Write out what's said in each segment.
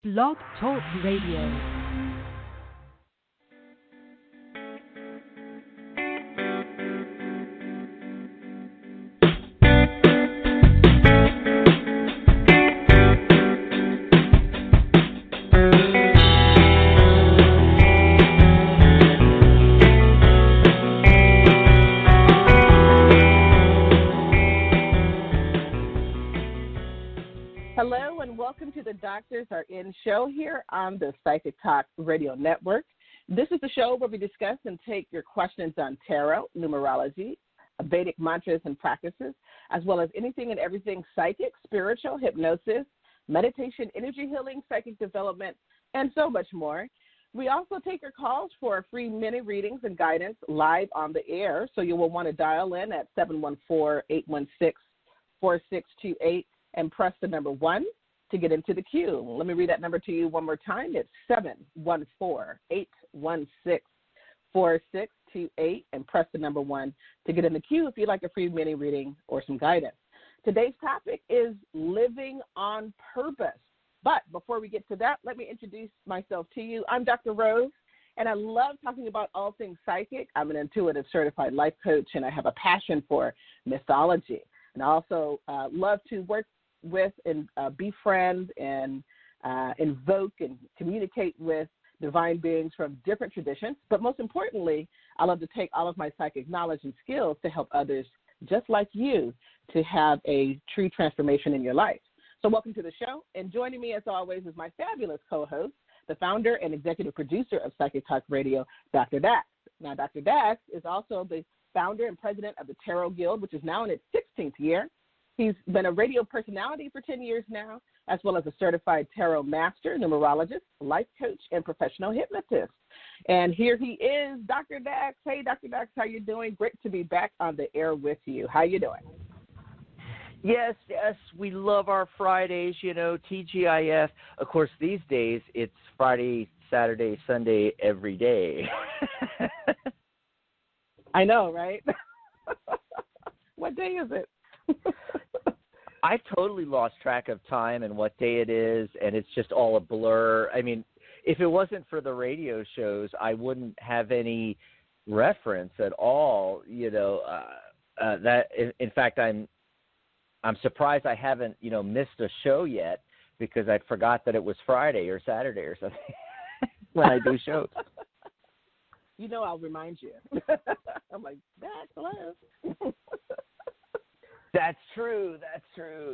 Blog Talk Radio. Hello and welcome to the Doctors Are In show here on the Psychic Talk Radio Network. This is the show where we discuss and take your questions on tarot, numerology, Vedic mantras and practices, as well as anything and everything psychic, spiritual, hypnosis, meditation, energy healing, psychic development, and so much more. We also take your calls for free mini readings and guidance live on the air, so you will want to dial in at 714-816-4628 and press the number 1 to get into the queue. Let me read that number to you one more time. It's 714-816-4628 and press the number 1 to get in the queue if you'd like a free mini reading or some guidance. Today's topic is living on purpose. But before we get to that, let me introduce myself to you. I'm Dr. Rose, and I love talking about all things psychic. I'm an intuitive certified life coach, and I have a passion for mythology. And I also love to work with and befriend and invoke and communicate with divine beings from different traditions. But most importantly, I love to take all of my psychic knowledge and skills to help others just like you to have a true transformation in your life. So welcome to the show. And joining me, as always, is my fabulous co-host, the founder and executive producer of Psychic Talk Radio, Dr. Dax. Now, Dr. Dax is also the founder and president of the Tarot Guild, which is now in its 16th year. He's been a radio personality for 10 years now, as well as a certified tarot master, numerologist, life coach, and professional hypnotist. And here he is, Dr. Dax. Hey, Dr. Dax, how you doing? Great to be back on the air with you. How you doing? Yes, we love our Fridays, TGIF. Of course, these days it's Friday, Saturday, Sunday, every day. I know, right? What day is it? I totally lost track of time and what day it is, and it's just all a blur. I mean, if it wasn't for the radio shows, I wouldn't have any reference at all. That in fact, I'm surprised I haven't missed a show yet because I forgot that it was Friday or Saturday or something when I do shows. I'll remind you. I'm like, Dax, hello. That's true.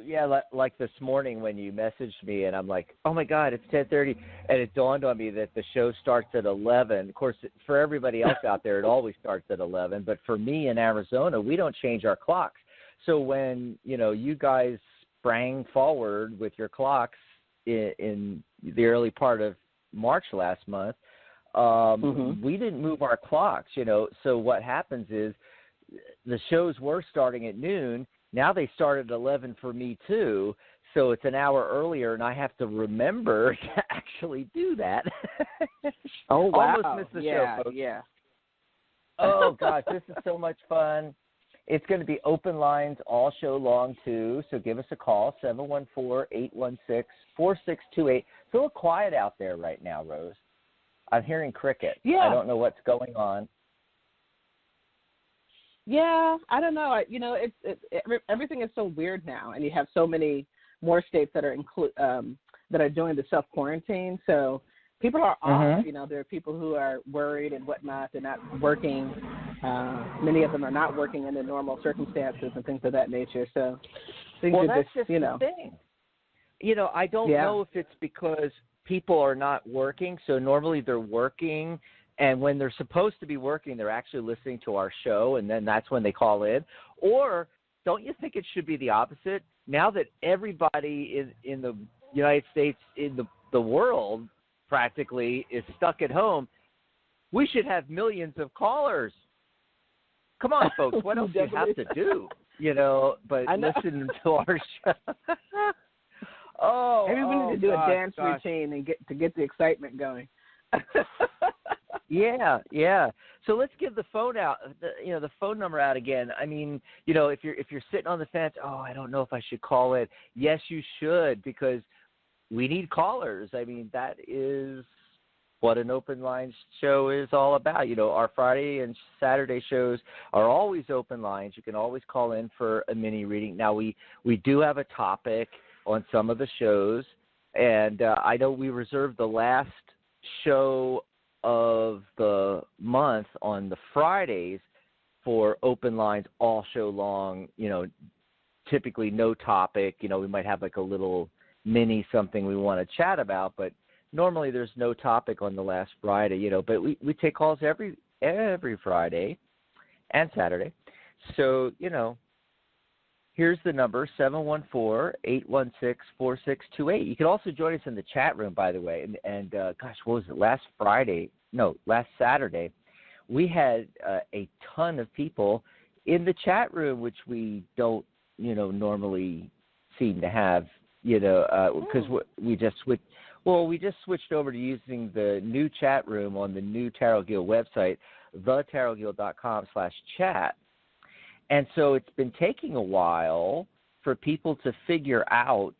Yeah, like this morning when you messaged me, and I'm like, oh, my God, it's 10:30. And it dawned on me that the show starts at 11. Of course, for everybody else out there, it always starts at 11. But for me in Arizona, we don't change our clocks. So when, you guys sprang forward with your clocks in the early part of March last month, we didn't move our clocks, So what happens is the shows were starting at noon. Now they start at 11 for me, too, so it's an hour earlier, and I have to remember to actually do that. Oh, wow. Almost missed the show, folks. Yeah. Oh, gosh, this is so much fun. It's going to be open lines all show long, too, so give us a call, 714-816-4628. It's a little quiet out there right now, Rose. I'm hearing cricket. Yeah. I don't know what's going on. Yeah, I don't know. Everything is so weird now, and you have so many more states that are that are doing the self-quarantine. So people are off. There are people who are worried and whatnot. They're not working. Many of them are not working in the normal circumstances and things of that nature. So things are that's just the thing. I don't know if it's because people are not working. So normally they're working. And when they're supposed to be working, they're actually listening to our show, and then that's when they call in. Or don't you think it should be the opposite? Now that everybody in the United States, in the world practically, is stuck at home, we should have millions of callers. Come on, folks. What else do you have to do? But listen to our show. Maybe we need to do a dance routine and get the excitement going. Yeah. So let's give the phone out, the phone number out again. I mean, if you're sitting on the fence, I don't know if I should call it. Yes, you should, because we need callers. I mean, that is what an open line show is all about. You know, our Friday and Saturday shows are always open lines. You can always call in for a mini reading. Now, we do have a topic on some of the shows, and I know we reserved the last show of the month on the Fridays for open lines all show long. You know, typically no topic. You know, we might have like a little mini something we want to chat about, but normally there's no topic on the last Friday, you know, but we take calls every Friday and Saturday. So, you know, here's the number, 714-816-4628. You can also join us in the chat room, by the way. And gosh, what was it, last Saturday, we had a ton of people in the chat room, which we don't, you know, normally seem to have, you know, because we just switched over to using the new chat room on the new Tarot Guild website, thetarotguild.com/chat. And so it's been taking a while for people to figure out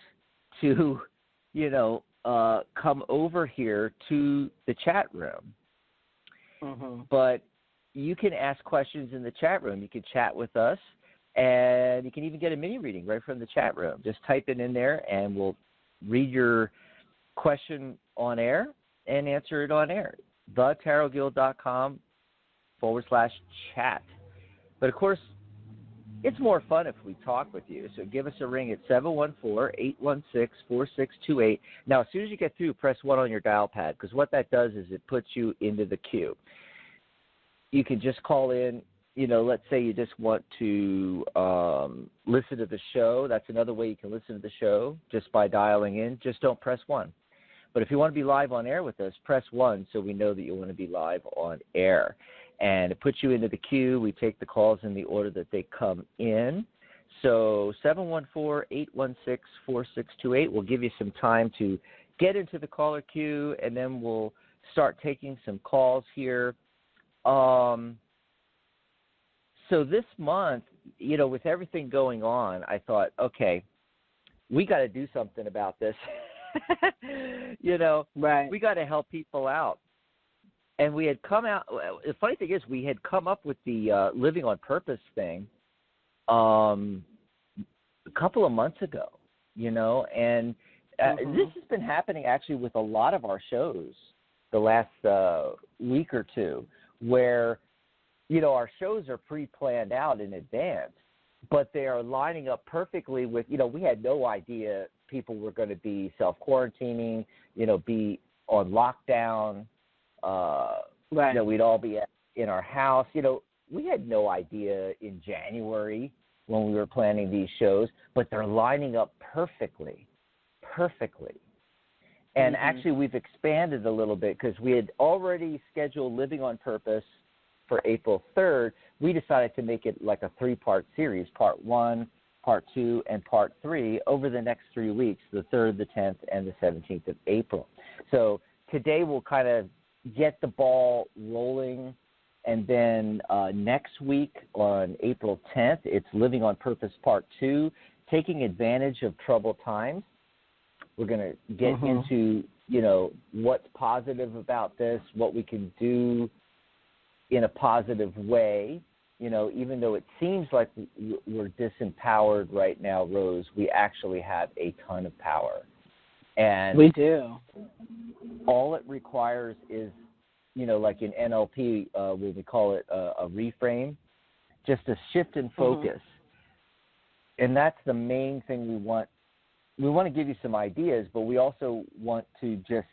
to, you know, come over here to the chat room. Mm-hmm. But you can ask questions in the chat room. You can chat with us, and you can even get a mini reading right from the chat room. Just type it in there, and we'll read your question on air and answer it on air. thetarotguild.com/chat. But, of course, it's more fun if we talk with you. So give us a ring at 714-816-4628. Now, as soon as you get through, press 1 on your dial pad, because what that does is it puts you into the queue. You can just call in. You know, let's say you just want to listen to the show. That's another way you can listen to the show, just by dialing in. Just don't press 1. But if you want to be live on air with us, press 1 so we know that you want to be live on air. And it puts you into the queue. We take the calls in the order that they come in. So 714-816-4628. We'll give you some time to get into the caller queue, and then we'll start taking some calls here. So this month, you know, with everything going on, I thought, okay, we got to do something about this. You know, right. We got to help people out. And we had come out, the funny thing is we had come up with the Living on Purpose thing a couple of months ago, you know, and this has been happening actually with a lot of our shows the last week or two, where, you know, our shows are pre-planned out in advance, but they are lining up perfectly with, you know, we had no idea people were going to be self-quarantining, you know, be on lockdown. Right. You know, we'd all be in our house. You know, we had no idea in January when we were planning these shows, but they're lining up perfectly. And actually, we've expanded a little bit because we had already scheduled Living on Purpose for April 3rd. We decided to make it like a 3-part series, Part 1, Part 2, and Part 3 over the next 3 weeks, the 3rd, the 10th, and the 17th of April. So today we'll kind of get the ball rolling, and then next week on April 10th, it's Living on Purpose Part 2, Taking Advantage of Troubled Times. We're going to get into, you know, what's positive about this, what we can do in a positive way. You know, even though it seems like we're disempowered right now, Rose, we actually have a ton of power. And we do. All it requires is, you know, like in NLP, when we call it a reframe, just a shift in focus. And that's the main thing we want. We want to give you some ideas, but we also want to just,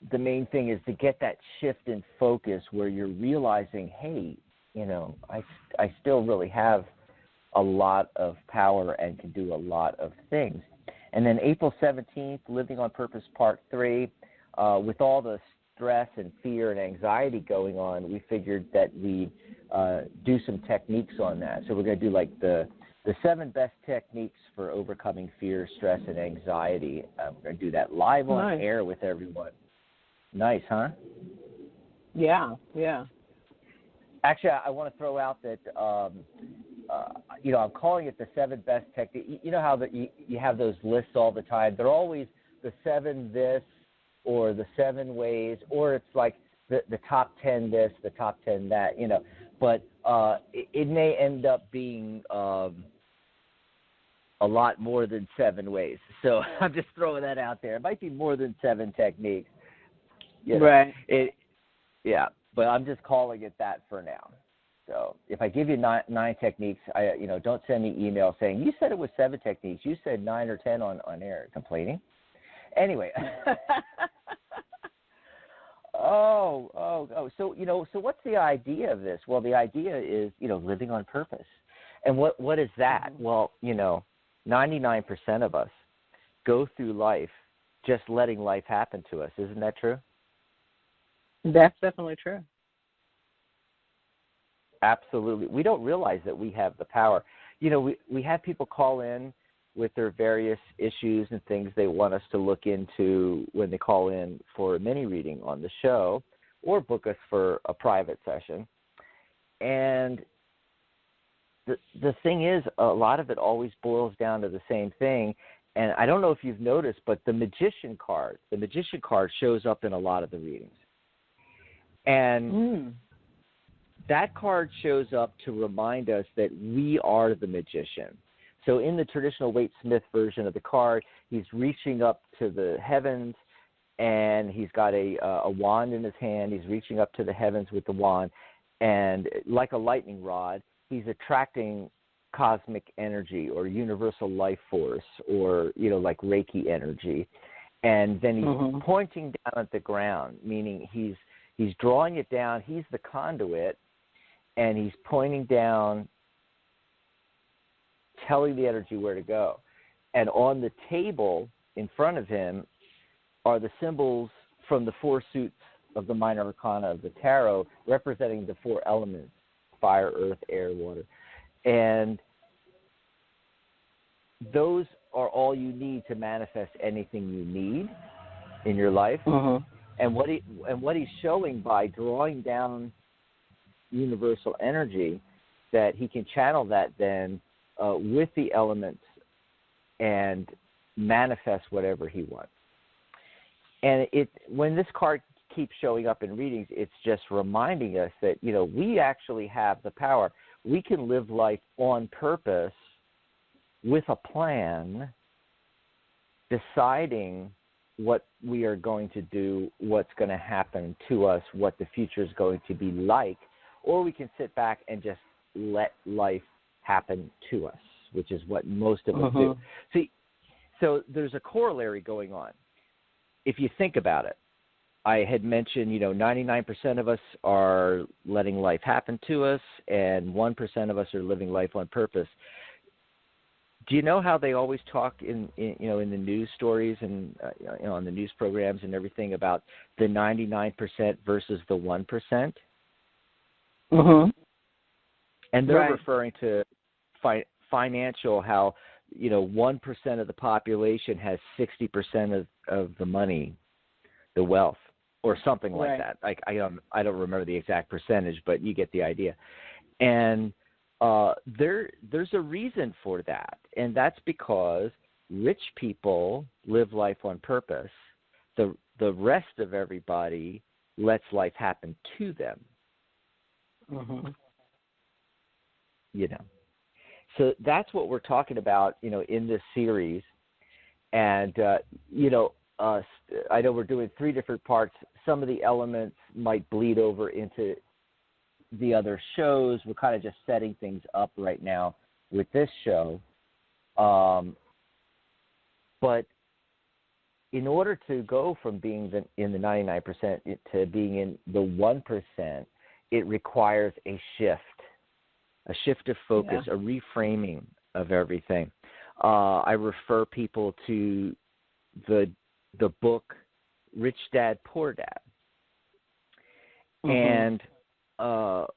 the main thing is to get that shift in focus where you're realizing, hey, you know, I still really have a lot of power and can do a lot of things. And then April 17th, Living on Purpose Part 3, with all the stress and fear and anxiety going on, we figured that we'd do some techniques on that. So we're going to do like the 7 best techniques for overcoming fear, stress, and anxiety. We're going to do that live on air with everyone. Nice, huh? Yeah. Actually, I want to throw out that, you know, I'm calling it the 7 best techniques. You know how you have those lists all the time. They're always the 7 this or the 7 ways, or it's like the top 10 this, the top 10 that, you know. But it may end up being a lot more than 7 ways. So I'm just throwing that out there. It might be more than 7 techniques. You know, right. Yeah, but I'm just calling it that for now. So if I give you 9 techniques, don't send me email saying, you said it was 7 techniques. You said 9 or 10 on air, complaining. Anyway. So what's the idea of this? Well, the idea is, living on purpose. And what is that? Well, 99% of us go through life just letting life happen to us. Isn't that true? That's definitely true. Absolutely. We don't realize that we have the power. We have people call in with their various issues and things they want us to look into when they call in for a mini reading on the show or book us for a private session. And the thing is, a lot of it always boils down to the same thing. And I don't know if you've noticed, but the magician card shows up in a lot of the readings. And that card shows up to remind us that we are the magician. So in the traditional Waite Smith version of the card, he's reaching up to the heavens, and he's got a wand in his hand. He's reaching up to the heavens with the wand, and like a lightning rod, he's attracting cosmic energy or universal life force or, like Reiki energy. And then he's pointing down at the ground, meaning he's drawing it down. He's the conduit, and he's pointing down, telling the energy where to go. And on the table in front of him are the symbols from the 4 suits of the minor arcana of the tarot, representing the 4 elements: fire, earth, air, water. And those are all you need to manifest anything you need in your life. And what he's showing by drawing down universal energy, that he can channel that then with the elements and manifest whatever he wants. And when this card keeps showing up in readings, it's just reminding us that, we actually have the power. We can live life on purpose with a plan, deciding what we are going to do, what's going to happen to us, what the future is going to be like, or we can sit back and just let life happen to us, which is what most of us do. See, so there's a corollary going on. If you think about it, I had mentioned, 99% of us are letting life happen to us, and 1% of us are living life on purpose. Do you know how they always talk in the news stories and on the news programs and everything about the 99% versus the 1%? And they're referring to financial, how 1% of the population has 60% of the money, the wealth, or something like that. Like I don't remember the exact percentage, but you get the idea. And there's a reason for that, and that's because rich people live life on purpose. The rest of everybody lets life happen to them. So that's what we're talking about, in this series. And I know we're doing 3 different parts. Some of the elements might bleed over into the other shows. We're kind of just setting things up right now with this show. But in order to go from being in the 99% to being in the 1%, it requires a shift of focus, a reframing of everything. I refer people to the book Rich Dad, Poor Dad. And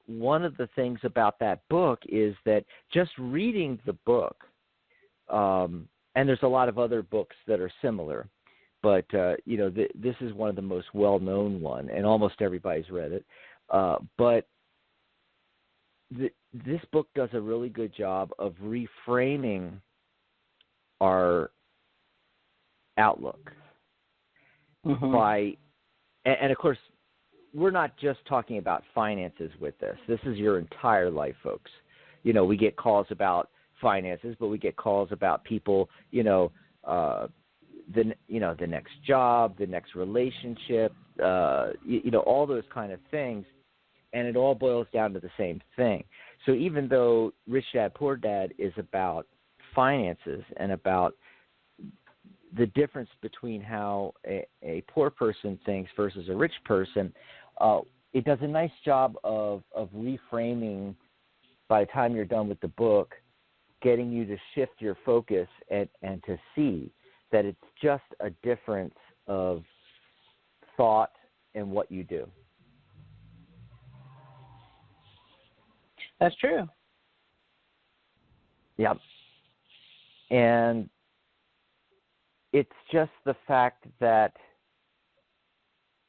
one of the things about that book is that just reading the book, and there's a lot of other books that are similar, but this is one of the most well-known one, and almost everybody's read it. But this book does a really good job of reframing our outlook, by, and of course, we're not just talking about finances with this. This is your entire life, folks. We get calls about finances, but we get calls about people, the next job, the next relationship, all those kind of things, and it all boils down to the same thing. So even though Rich Dad Poor Dad is about finances and about the difference between how a poor person thinks versus a rich person, it does a nice job of reframing, by the time you're done with the book, getting you to shift your focus and to see that it's just a difference of thought and what you do. That's true. Yep. And it's just the fact that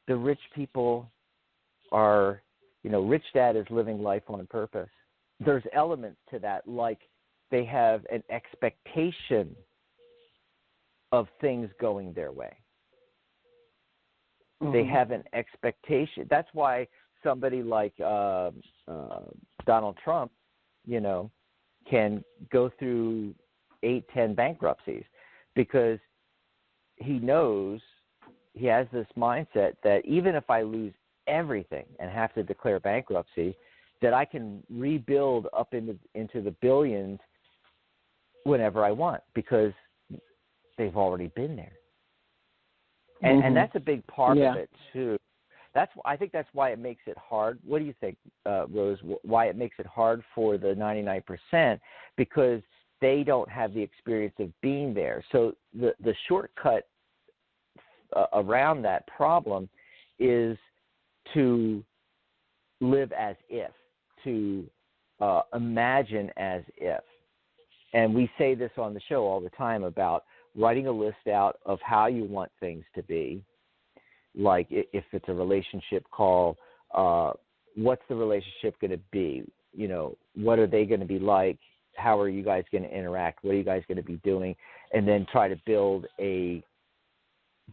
the rich people are, Rich Dad is living life on purpose. There's elements to that, like they have an expectation of things going their way. They have an expectation. That's why somebody like Donald Trump, can go through 8-10 bankruptcies, because he knows, he has this mindset that even if I lose everything and have to declare bankruptcy, that I can rebuild up into the billions whenever I want, because they've already been there. And that's a big part of it too. I think that's why it makes it hard. What do you think, Rose? Why it makes it hard for the 99%? Because they don't have the experience of being there. So the shortcut around that problem is to live as if, to imagine as if. And we say this on the show all the time about writing a list out of how you want things to be. Like if it's a relationship call, what's the relationship going to be? What are they going to be like? How are you guys going to interact? What are you guys going to be doing? And then try to build a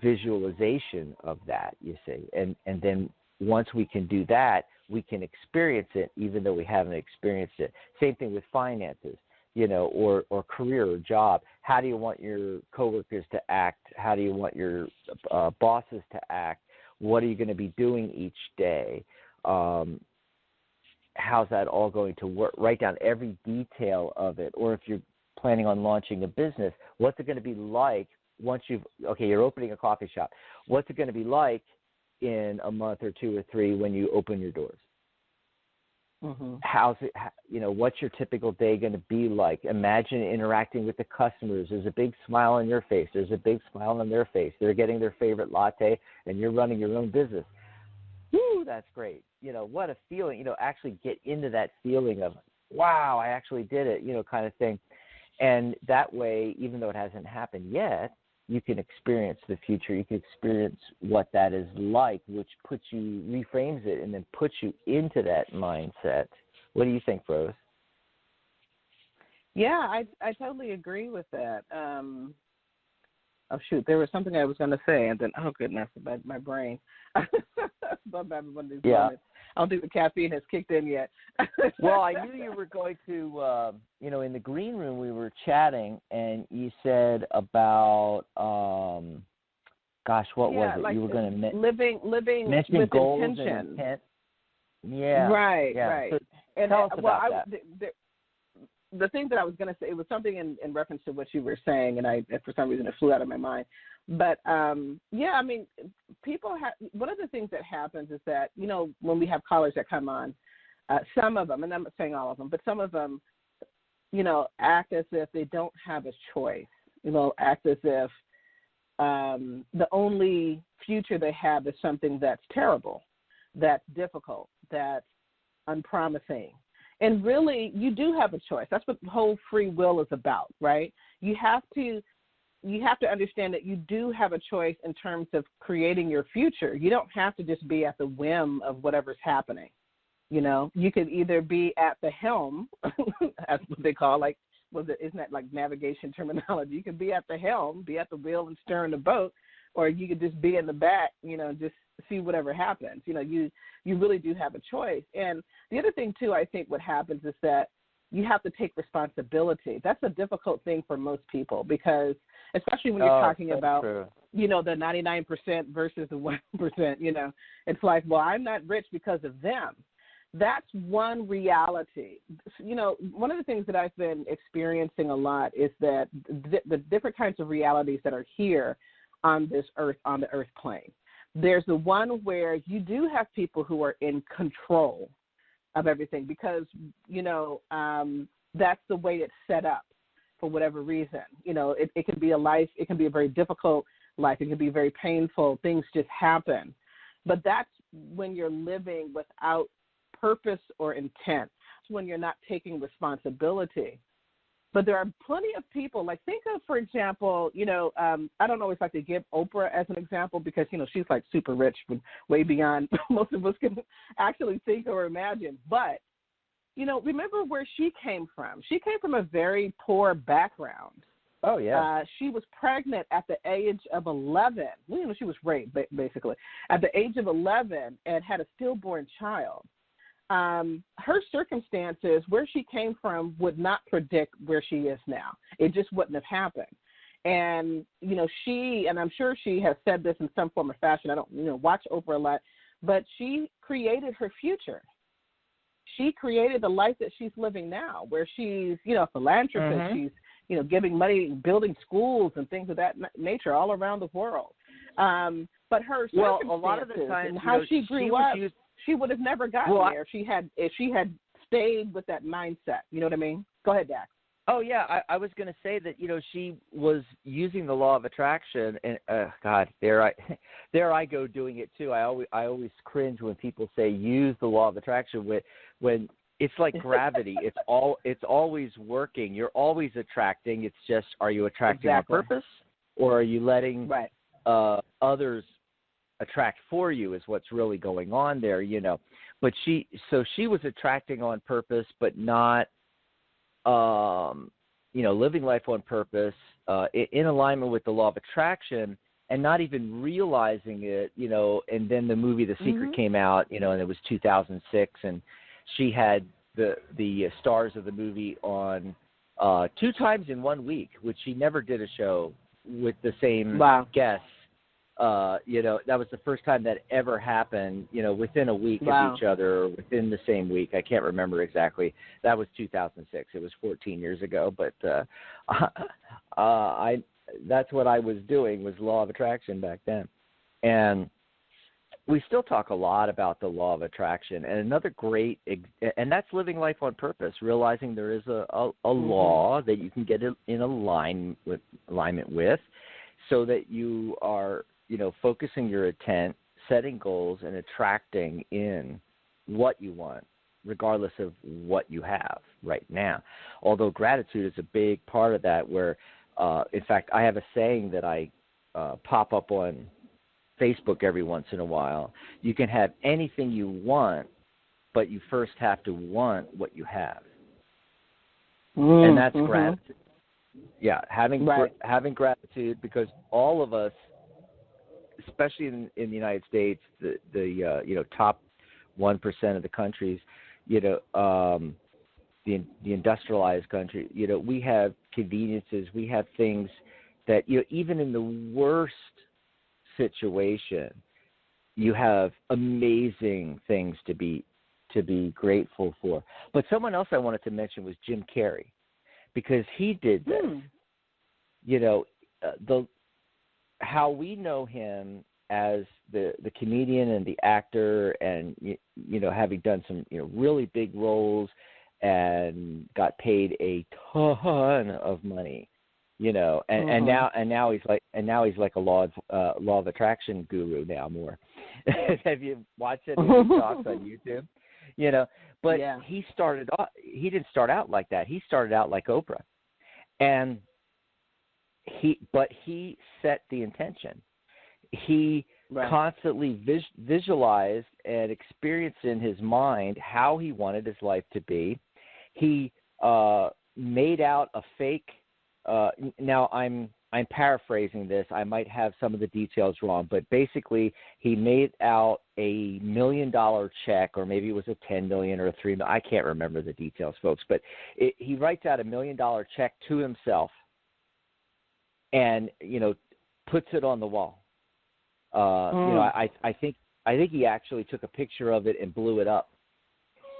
visualization of that, you see. And then once we can do that, we can experience it even though we haven't experienced it. Same thing with finances, or career or job. How do you want your coworkers to act? How do you want your bosses to act? What are you going to be doing each day? How's that all going to work? Write down every detail of it. Or if you're planning on launching a business, what's it going to be like once you're opening a coffee shop. What's it going to be like in a month or 2 or 3 when you open your doors? How's it, what's your typical day going to be like? Imagine interacting with the customers. There's a big smile on your face. There's a big smile on their face. They're getting their favorite latte, and you're running your own business. Woo, that's great. What a feeling, actually get into that feeling of, wow, I actually did it, kind of thing. And that way, even though it hasn't happened yet, you can experience the future. You can experience what that is like, which reframes it and then puts you into that mindset. What do you think, Rose? Yeah, I totally agree with that. Oh, shoot, there was something I was going to say, and then, oh, goodness, my brain. One of these moments. I don't think the caffeine has kicked in yet. Well, I knew you were going to, in the green room we were chatting, and you said about, what was it? Like you were going to living mention with goals intention. and intent. Yeah. Right, yeah. right. So and tell us about that. The thing that I was going to say, it was something in reference to what you were saying, and for some reason it flew out of my mind. But, people have, one of the things that happens is that, when we have callers that come on, some of them, and I'm not saying all of them, but some of them, act as if they don't have a choice, act as if the only future they have is something that's terrible, that's difficult, that's unpromising. And really, you do have a choice. That's what the whole free will is about, right? You have to understand that you do have a choice in terms of creating your future. You don't have to just be at the whim of whatever's happening. You could either be at the helm, that's what they call, isn't that like navigation terminology? You could be at the helm, be at the wheel and steering the boat, or you could just be in the back, just see whatever happens. You really do have a choice. And the other thing, too, I think what happens is that you have to take responsibility. That's a difficult thing for most people because, especially when you're talking about, true. The 99% versus the 1%, it's like, well, I'm not rich because of them. That's one reality. One of the things that I've been experiencing a lot is that the different kinds of realities that are here on this earth, on the earth plane. There's the one where you do have people who are in control of everything because, that's the way it's set up for whatever reason. It can be a life, it can be a very difficult life, it can be very painful, things just happen. But that's when you're living without purpose or intent. That's when you're not taking responsibility. But there are plenty of people, like think of, for example, I don't always like to give Oprah as an example because, she's like super rich, way beyond most of us can actually think or imagine. But, remember where she came from. She came from a very poor background. Oh, yeah. She was pregnant at the age of 11. She was raped, basically, at the age of 11 and had a stillborn child. Her circumstances, where she came from, would not predict where she is now. It just wouldn't have happened. And, and I'm sure she has said this in some form or fashion. I don't, watch Oprah a lot, but she created her future. She created the life that she's living now, where she's, a philanthropist. Mm-hmm. She's, giving money, building schools and things of that nature all around the world. But her circumstances a lot of the times, and how she grew up, she would have never gotten there if she had stayed with that mindset. You know what I mean? Go ahead, Dax. Oh, yeah. I was going to say that, she was using the law of attraction. And, God, there I go doing it, too. I always cringe when people say use the law of attraction when it's like gravity. It's always working. You're always attracting. It's just, are you attracting on purpose, or are you letting others attract for you is what's really going on there, But she was attracting on purpose, but not, living life on purpose, in alignment with the law of attraction, and not even realizing it, and then the movie The Secret came out, and it was 2006, and she had the stars of the movie on 2 times in 1 week, which she never did a show with the same guests. That was the first time that ever happened, within a week of each other, or within the same week. I can't remember exactly. That was 2006. It was 14 years ago, but that's what I was doing, was law of attraction back then. And we still talk a lot about the law of attraction. And another great, and that's living life on purpose, realizing there is a law that you can get in alignment with, so that you are, focusing your intent, setting goals, and attracting in what you want, regardless of what you have right now. Although gratitude is a big part of that, where, in fact, I have a saying that I pop up on Facebook every once in a while. You can have anything you want, but you first have to want what you have. And that's gratitude. Yeah, having gratitude, because all of us, especially in the United States, the top 1% of the countries, the industrialized country, we have conveniences, we have things that, even in the worst situation, you have amazing things to be grateful for. But someone else I wanted to mention was Jim Carrey, because he did this. How we know him as the comedian and the actor, and having done some really big roles and got paid a ton of money, and now he's like a law of attraction guru now more. Have you watched any of his talks on YouTube? But he didn't start out like that. He started out like Oprah, and he set the intention. He constantly visualized and experienced in his mind how he wanted his life to be. He made out a fake. Now I'm I'm paraphrasing this. I might have some of the details wrong, but basically he made out a $1 million check, or maybe it was a $10 million or a $3 million. I can't remember the details, folks. But he writes out a $1 million check to himself, and puts it on the wall. I think he actually took a picture of it and blew it up,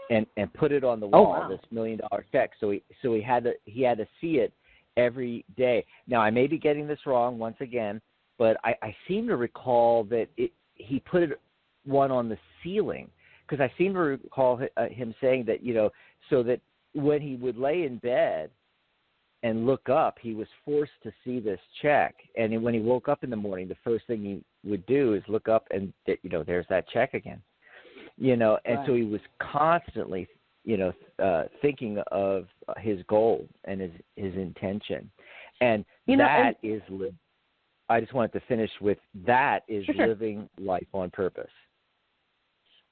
and put it on the wall. Wow. This $1 million check. So he had to see it every day. Now, I may be getting this wrong once again, but I seem to recall that he put one on the ceiling, because I seem to recall him saying that, so that when he would lay in bed and look up, he was forced to see this check. And when he woke up in the morning, the first thing he would do is look up and, there's that check again. And right. So he was constantly thinking of his goal and his intention. And I just wanted to finish with that is sure. living life on purpose.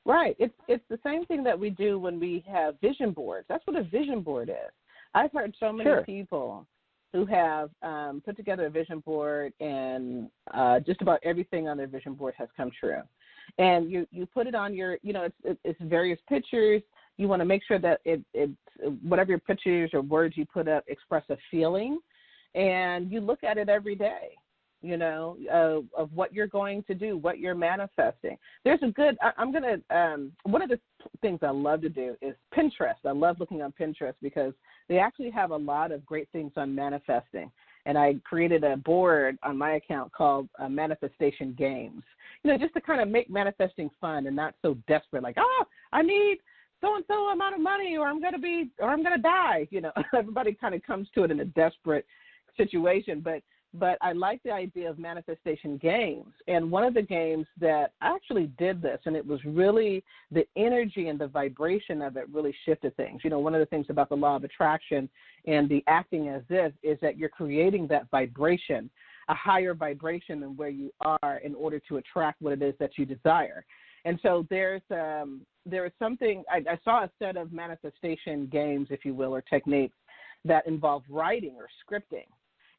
Right. It's the same thing that we do when we have vision boards. That's what a vision board is. I've heard so many Sure. people who have put together a vision board, and just about everything on their vision board has come true. And you put it on your, it's various pictures. You want to make sure that it's whatever your pictures or words you put up express a feeling, and you look at it every day, of what you're going to do, what you're manifesting. There's one of the things I love to do is Pinterest. I love looking on Pinterest because they actually have a lot of great things on manifesting. And I created a board on my account called Manifestation Games, just to kind of make manifesting fun and not so desperate, like, I need so-and-so amount of money, or I'm going to die. Everybody kind of comes to it in a desperate situation. But I like the idea of manifestation games. And one of the games that I actually did this, and it was really the energy and the vibration of it really shifted things. One of the things about the law of attraction and the acting as if is that you're creating that vibration, a higher vibration than where you are in order to attract what it is that you desire. And so there is something, I saw a set of manifestation games, if you will, or techniques that involve writing or scripting.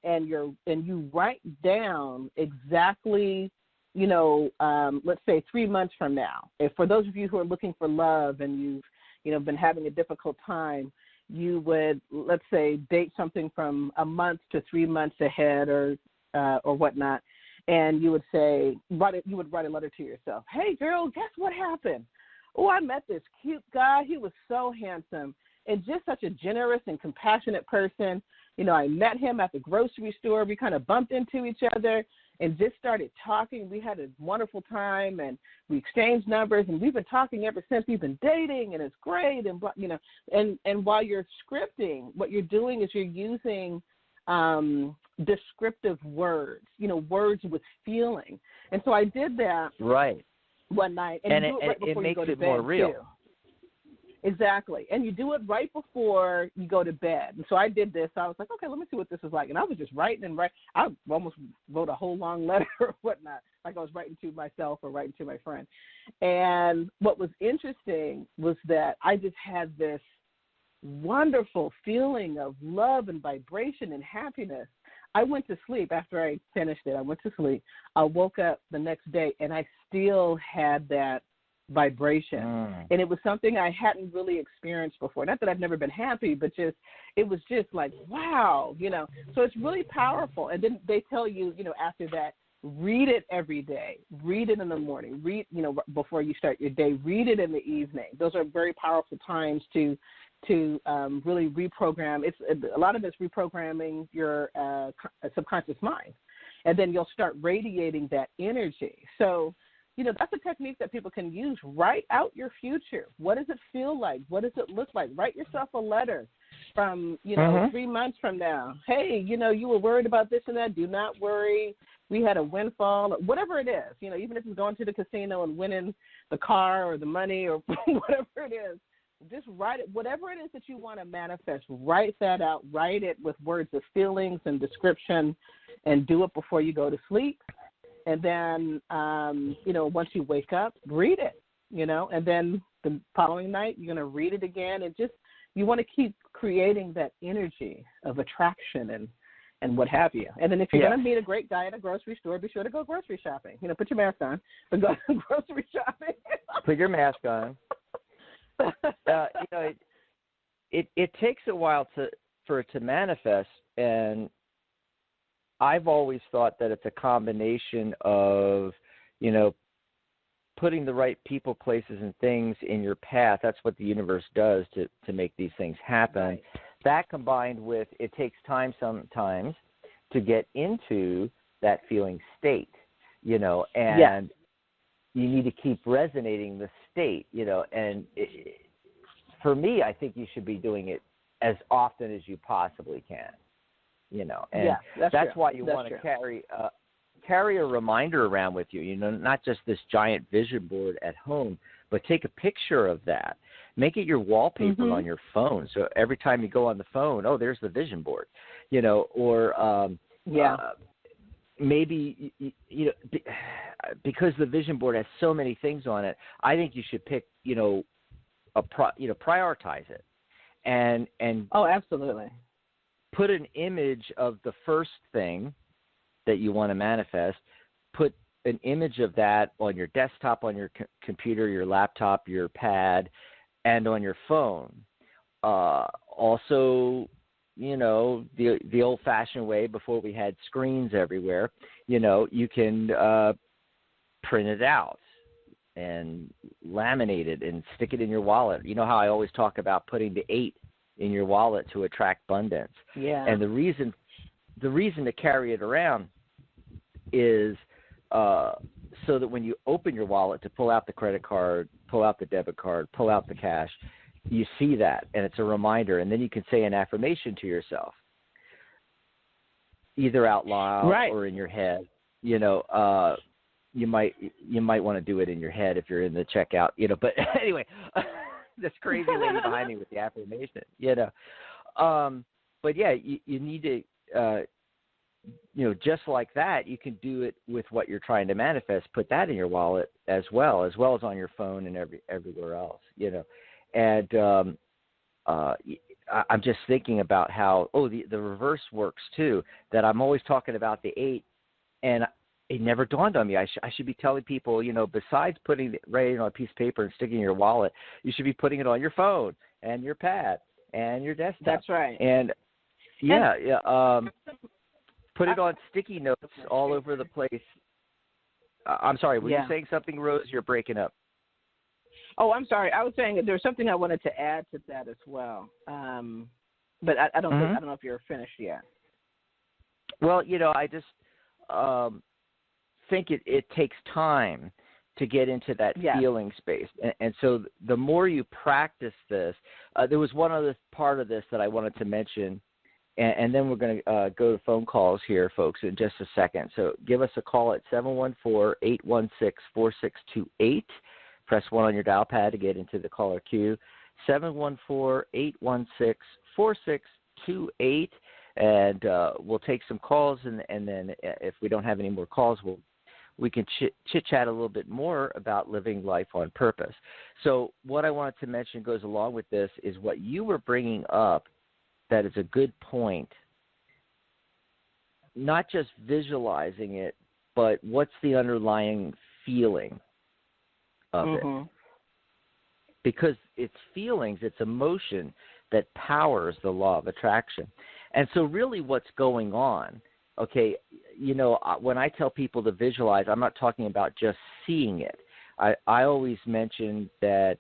And you write down exactly, let's say 3 months from now. If for those of you who are looking for love and you've been having a difficult time, you would, let's say, date something from a month to 3 months ahead or whatnot, and you would say, you would write a letter to yourself. Hey, girl, guess what happened? Oh, I met this cute guy. He was so handsome and just such a generous and compassionate person. I met him at the grocery store. We kind of bumped into each other and just started talking. We had a wonderful time, and we exchanged numbers, and we've been talking ever since. We've been dating, and it's great. And and while you're scripting, what you're doing is you're using descriptive words, words with feeling. And so I did that right one night, and you do it right before you go to bed, more real. too. Exactly. And you do it right before you go to bed. And so I did this. I was like, okay, let me see what this is like. And I was just writing and writing. I almost wrote a whole long letter or whatnot, like I was writing to myself or writing to my friend. And what was interesting was that I just had this wonderful feeling of love and vibration and happiness. I went to sleep after I finished it. I went to sleep. I woke up the next day, and I still had that vibration. And it was something I hadn't really experienced before. Not that I've never been happy, but it was just like, wow, So it's really powerful. And then they tell you, after that, read it every day. Read it in the morning. Read, before you start your day. Read it in the evening. Those are very powerful times to really reprogram. A lot of it's reprogramming your subconscious mind, and then you'll start radiating that energy. So, that's a technique that people can use. Write out your future. What does it feel like? What does it look like? Write yourself a letter from, 3 months from now. Hey, you were worried about this and that. Do not worry. We had a windfall, whatever it is. Even if it's going to the casino and winning the car or the money or whatever it is, just write it. Whatever it is that you want to manifest, write that out. Write it with words of feelings and description, and do it before you go to sleep. And then, once you wake up, read it, and then the following night, you're going to read it again. And you want to keep creating that energy of attraction and what have you. And then if you're going to meet a great guy at a grocery store, be sure to go grocery shopping. Put your mask on, but go grocery shopping. Put your mask on. It takes a while for it to manifest, and I've always thought that it's a combination of, putting the right people, places, and things in your path. That's what the universe does to make these things happen. Right. That combined with it takes time sometimes to get into that feeling state, and you need to keep resonating the state, and for me, I think you should be doing it as often as you possibly can, and that's why you want to carry a reminder around with you, not just this giant vision board at home, but take a picture of that. Make it your wallpaper on your phone. So every time you go on the phone, there's the vision board, or maybe, because the vision board has so many things on it, I think you should pick, prioritize it and absolutely. Put an image of the first thing that you want to manifest, put an image of that on your desktop, on your computer, your laptop, your pad, and on your phone. Also, the old-fashioned way before we had screens everywhere, you can print it out and laminate it and stick it in your wallet. You know how I always talk about putting the 8 in your wallet to attract abundance. Yeah. And the reason to carry it around is so that when you open your wallet to pull out the credit card, pull out the debit card, pull out the cash, you see that, and it's a reminder. And then you can say an affirmation to yourself, either out loud or in your head. You might want to do it in your head if you're in the checkout. But anyway, this crazy lady behind me with the affirmation. But yeah, you need to. Just like that, you can do it with what you're trying to manifest. Put that in your wallet as well as on your phone and everywhere else. And I'm just thinking about how the reverse works too. That I'm always talking about the 8, and it never dawned on me. I should be telling people, besides putting it right on a piece of paper and sticking in your wallet, you should be putting it on your phone and your pad and your desktop. That's right. And put it on sticky notes all over the place. I'm sorry, were you saying something, Rose? You're breaking up. Oh, I'm sorry. I was saying that there's something I wanted to add to that as well. But I don't I don't know if you're finished yet. Well, I just think it takes time to get into that feeling space. And so the more you practice this, there was one other part of this that I wanted to mention. And then we're going to go to phone calls here, folks, in just a second. So give us a call at 714-816-4628. Press 1 on your dial pad to get into the caller queue. 714-816-4628. And we'll take some calls, and then if we don't have any more calls, we can chit-chat a little bit more about living life on purpose. So what I wanted to mention goes along with this is what you were bringing up. That is a good point. Not just visualizing it, but what's the underlying feeling of it? Because it's feelings, it's emotion that powers the law of attraction. And so really what's going on, when I tell people to visualize, I'm not talking about just seeing it. I always mention that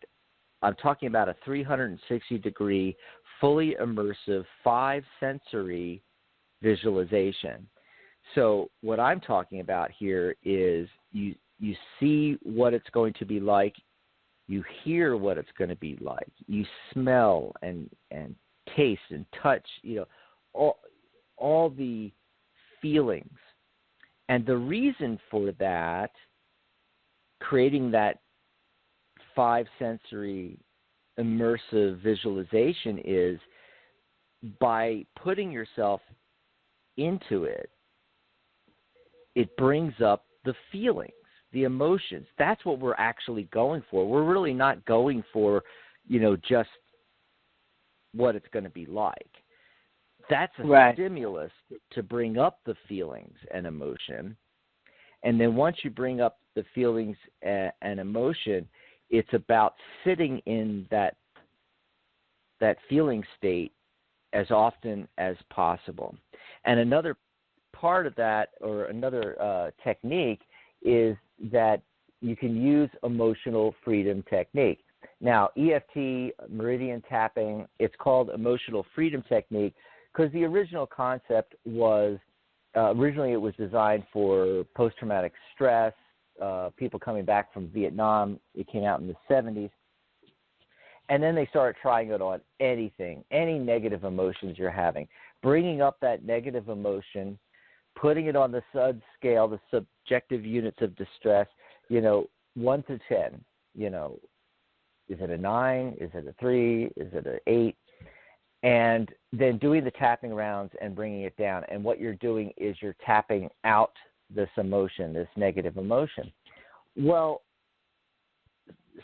I'm talking about a 360-degree fully immersive 5-sensory visualization. So what I'm talking about here is you see what it's going to be like, you hear what it's going to be like, you smell and taste and touch, all the feelings. And the reason for that, creating that 5-sensory immersive visualization, is by putting yourself into it, it brings up the feelings, the emotions. That's what we're actually going for. We're really not going for, just what it's going to be like. That's a right. stimulus to bring up the feelings and emotion. And then once you bring up the feelings and emotion, it's about sitting in that feeling state as often as possible. And another part of that, or another technique, is that you can use emotional freedom technique. Now, EFT, meridian tapping, it's called emotional freedom technique because the original concept was, originally it was designed for post-traumatic stress, people coming back from Vietnam. It came out in the 70s. And then they started trying it on anything, any negative emotions you're having, bringing up that negative emotion, putting it on the SUD scale, the subjective units of distress, 1 to 10, is it a 9? Is it a 3? Is it an 8? And then doing the tapping rounds and bringing it down. And what you're doing is you're tapping out this emotion, this negative emotion. Well,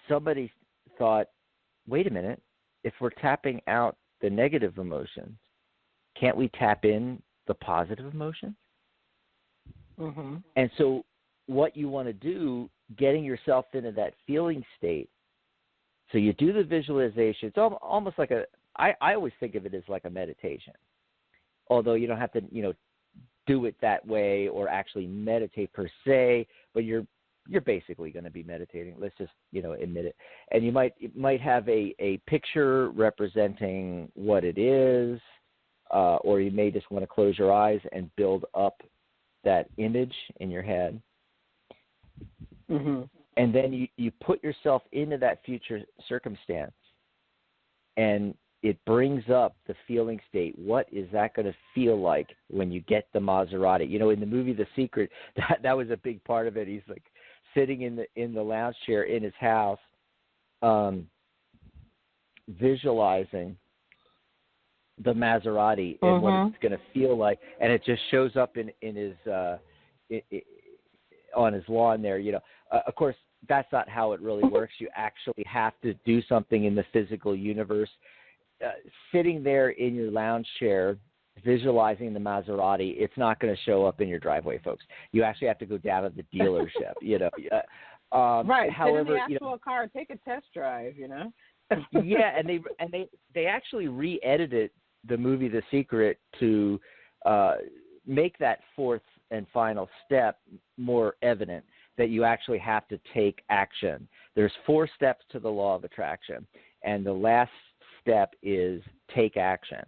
somebody thought, wait a minute, if we're tapping out the negative emotions, can't we tap in the positive emotions? Mm-hmm. And so what you want to do, getting yourself into that feeling state, so you do the visualization. It's almost like I always think of it as like a meditation, although you don't have to, do it that way or actually meditate per se, but you're basically going to be meditating. Let's just, admit it. And you might have a picture representing what it is, or you may just want to close your eyes and build up that image in your head. Mm-hmm. And then you put yourself into that future circumstance, and it brings up the feeling state. What is that going to feel like when you get the Maserati? In the movie The Secret, that was a big part of it. He's like sitting in the lounge chair in his house, visualizing the Maserati and what it's going to feel like, and it just shows up in his on his lawn there. Of course, that's not how it really works. You actually have to do something in the physical universe. Sitting there in your lounge chair, visualizing the Maserati, it's not going to show up in your driveway, folks. You actually have to go down to the dealership. Right. However, sit in the actual car, take a test drive. Yeah, and they actually re-edited the movie The Secret to make that fourth and final step more evident, that you actually have to take action. There's 4 steps to the law of attraction, and the last step is take action.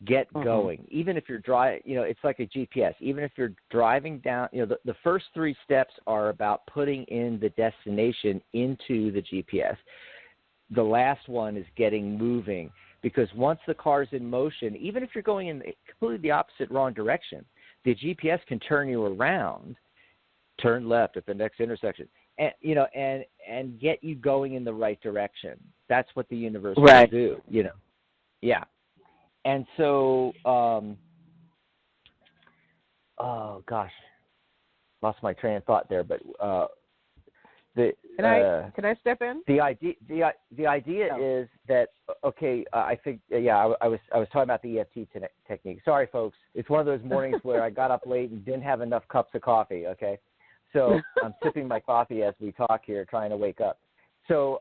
Get going. Even if you're driving, it's like a GPS. Even if you're driving down, the first 3 steps are about putting in the destination into the GPS. The last one is getting moving, because once the car's in motion, even if you're going in completely the opposite wrong direction, the GPS can turn you around, turn left at the next intersection, and and get you going in the right direction. That's what the universe will do. Yeah. And so, oh gosh, lost my train of thought there. But can I step in? The idea is that I think I was talking about the EFT technique. Sorry, folks, it's one of those mornings where I got up late and didn't have enough cups of coffee. Okay, so I'm sipping my coffee as we talk here, trying to wake up. So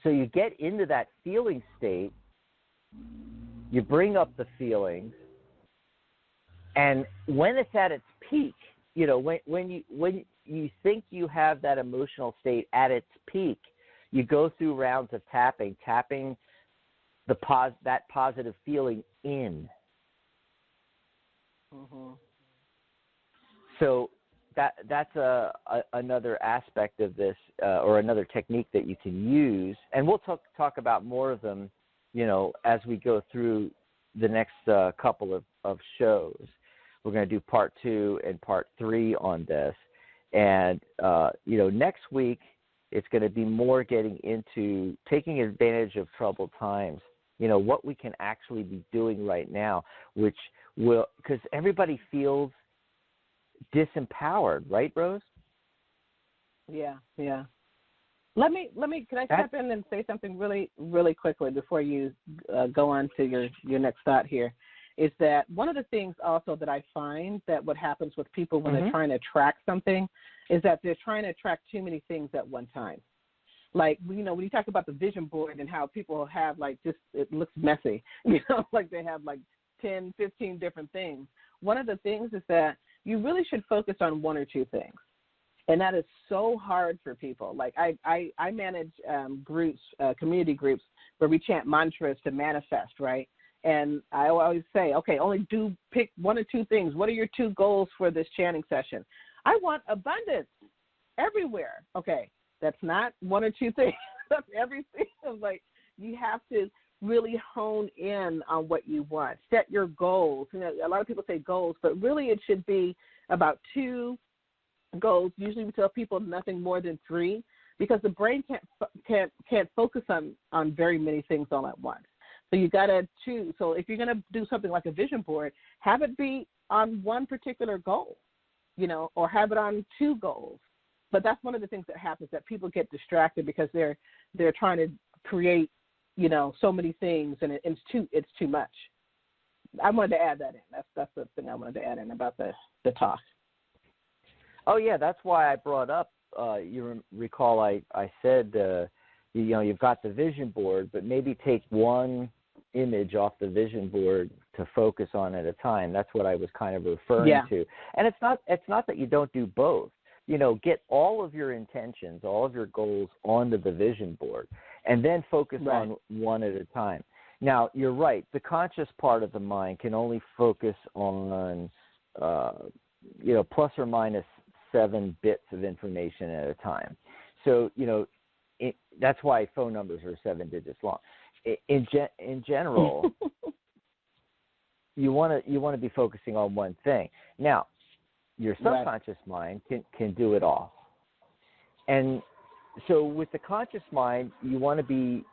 so you get into that feeling state. You bring up the feelings, and when it's at its peak, when you think you have that emotional state at its peak, you go through rounds of tapping that positive feeling in. Mm-hmm. So that's another aspect of this, or another technique that you can use, and we'll talk about more of them, as we go through the next couple of shows. We're going to do part 2 and part 3 on this. And, next week, it's going to be more getting into taking advantage of troubled times, what we can actually be doing right now, which will, because everybody feels disempowered, right, Rose? Yeah. Can I step in and say something really, really quickly before you go on to your next thought here? Is that one of the things also that I find that what happens with people when they're trying to track something is that they're trying to track too many things at one time. Like, when you talk about the vision board and how people have, like, just, it looks messy, like they have, like, 10, 15 different things. One of the things is that you really should focus on one or two things. And that is so hard for people. Like, I manage groups, community groups, where we chant mantras to manifest, right? And I always say, okay, pick one or two things. What are your two goals for this chanting session? I want abundance everywhere. Okay, that's not one or two things. That's everything. Like, you have to really hone in on what you want. Set your goals. A lot of people say goals, but really it should be about two goals. Usually we tell people nothing more than three, because the brain can't focus on very many things all at once. So you got to choose. So if you're going to do something like a vision board, have it be on one particular goal, or have it on two goals. But that's one of the things that happens, that people get distracted because they're trying to create, so many things, and it's too much. I wanted to add that in. That's the thing I wanted to add in about the talk. Oh yeah, that's why I brought up. You recall I said, you've got the vision board, but maybe take one image off the vision board to focus on at a time. That's what I was kind of referring to. And it's not that you don't do both. Get all of your intentions, all of your goals onto the vision board, and then focus on one at a time. Now, you're right. The conscious part of the mind can only focus on, plus or minus 7 bits of information at a time. So, that's why phone numbers are 7 digits long. In general, you want to be focusing on one thing. Now, your subconscious mind can do it all. And so with the conscious mind, you want to be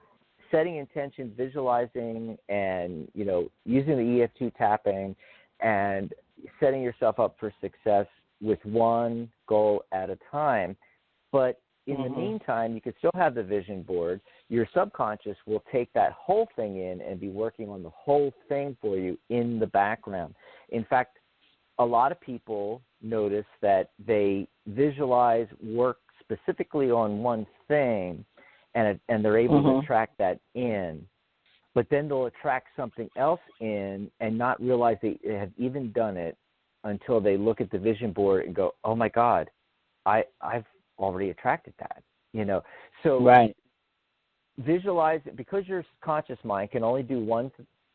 setting intentions, visualizing, and, using the EFT tapping and setting yourself up for success with one goal at a time. But in the meantime, you could still have the vision board. Your subconscious will take that whole thing in and be working on the whole thing for you in the background. In fact, a lot of people notice that they visualize, work specifically on one thing, and they're able to attract that in. But then they'll attract something else in and not realize they have even done it until they look at the vision board and go, oh, my God, I've already attracted that, So visualize it, because your conscious mind can only do one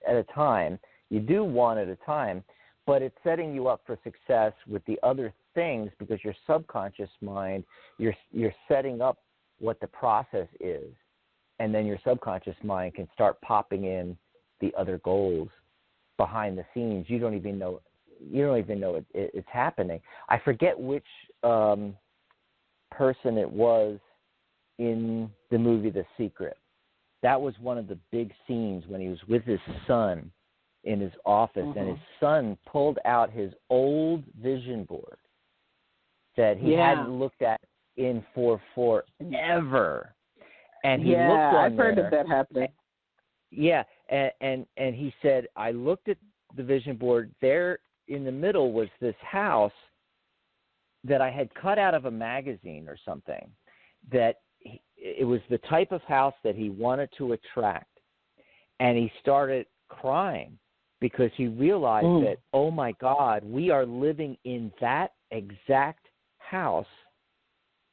at a time. You do one at a time, but it's setting you up for success with the other things, because your subconscious mind, you're setting up what the process is, and then your subconscious mind can start popping in the other goals behind the scenes. You don't even know it's happening. I forget which person it was in the movie The Secret. That was one of the big scenes when he was with his son in his office, and his son pulled out his old vision board that he hadn't looked at in forever. And he looked on I've heard of that happening. Yeah, and he said, I looked at the vision board. There in the middle was this house that I had cut out of a magazine or something, that it was the type of house that he wanted to attract. And he started crying because he realized that, oh, my God, we are living in that exact house.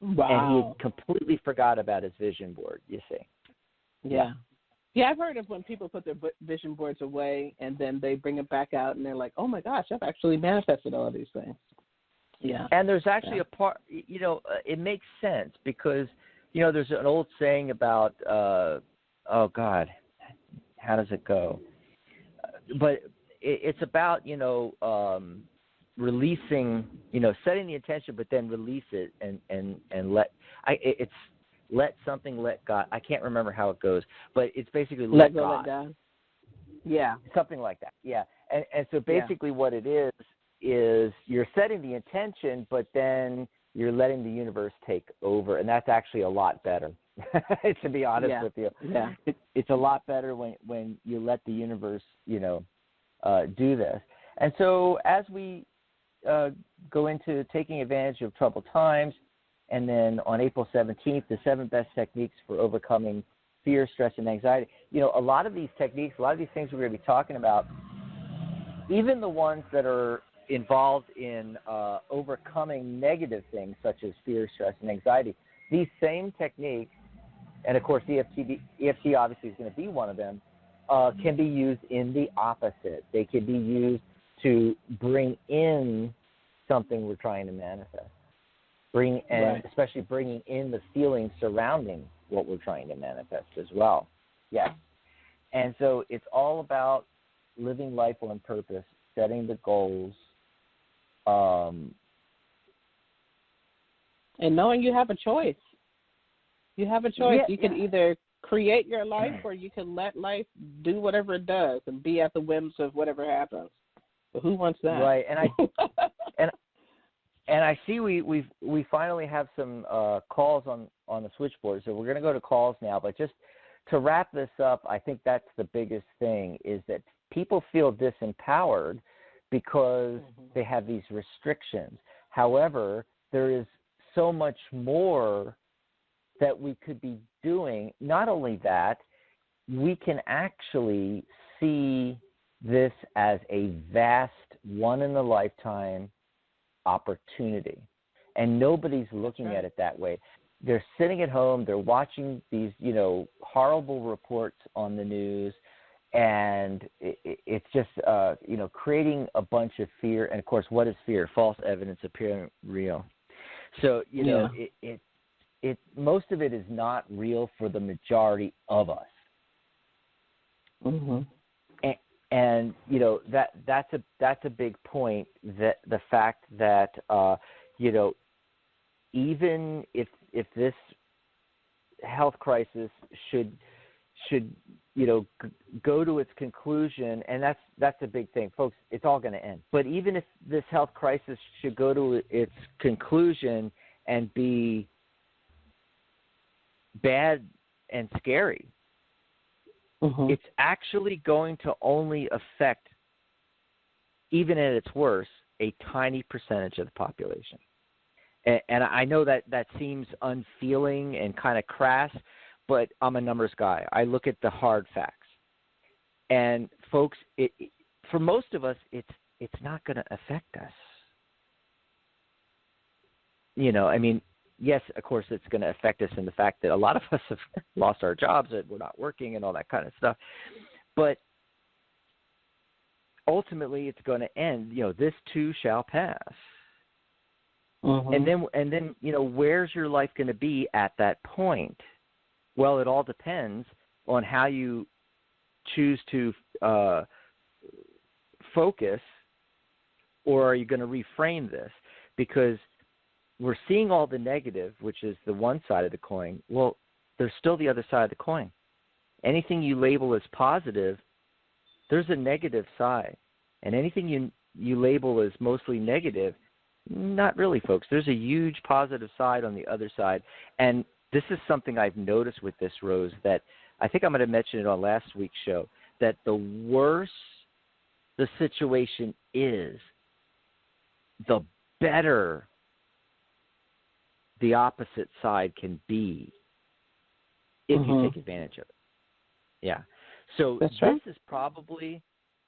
Wow. And he had completely forgot about his vision board, you see. Yeah. Yeah, I've heard of when people put their vision boards away and then they bring it back out and they're like, oh, my gosh, I've actually manifested all of these things. Yeah. And there's actually a part, it makes sense because, there's an old saying about, oh, God, how does it go? But it's about, releasing, setting the intention, but then release it and let something, let God. I can't remember how it goes, but it's basically let go, God. let God. Yeah. Something like that. Yeah. And so basically what it is you're setting the intention, but then you're letting the universe take over, and that's actually a lot better. To be honest with you, it's a lot better when you let the universe, do this. And so as we go into taking advantage of troubled times, and then on April 17th, the 7 best techniques for overcoming fear, stress, and anxiety. A lot of these techniques, a lot of these things we're going to be talking about, even the ones that are involved in overcoming negative things such as fear, stress, and anxiety, these same techniques, and of course EFT obviously is going to be one of them, can be used in the opposite. They can be used to bring in something we're trying to manifest. Especially bringing in the feelings surrounding what we're trying to manifest as well. Yes. And so it's all about living life on purpose, setting the goals, and knowing you have a choice. You have a choice. You can either create your life or you can let life do whatever it does and be at the whims of whatever happens. But who wants that? Right. And I see we finally have some calls on the switchboard, so we're going to go to calls now. But just to wrap this up, I think that's the biggest thing, is that people feel disempowered because they have these restrictions. However, there is so much more that we could be doing. Not only that, we can actually see this as a vast, one-in-a-lifetime opportunity, and nobody's looking at it that way. They're sitting at home, they're watching these horrible reports on the news, and it's just creating a bunch of fear. And of course, what is fear? False evidence appearing real. So it most of it is not real for the majority of us. And that's a big point, that the fact that even if this health crisis should go to its conclusion, and that's a big thing, folks, it's all going to end. But even if this health crisis should go to its conclusion and be bad and scary, it's actually going to only affect, even at its worst, a tiny percentage of the population. And I know that seems unfeeling and kind of crass, but I'm a numbers guy. I look at the hard facts. And folks, for most of us, it's not going to affect us. Yes, of course, it's going to affect us in the fact that a lot of us have lost our jobs, that we're not working and all that kind of stuff. But ultimately, it's going to end. This too shall pass. And then, where's your life going to be at that point? Well, it all depends on how you choose to focus, or are you going to reframe this? Because we're seeing all the negative, which is the one side of the coin. Well, there's still the other side of the coin. Anything you label as positive, there's a negative side. And anything you label as mostly negative, not really, folks. There's a huge positive side on the other side. And this is something I've noticed with this, Rose, that I think I'm going to mention it on last week's show, that the worse the situation is, the better the opposite side can be if you take advantage of it. Yeah. So this is probably,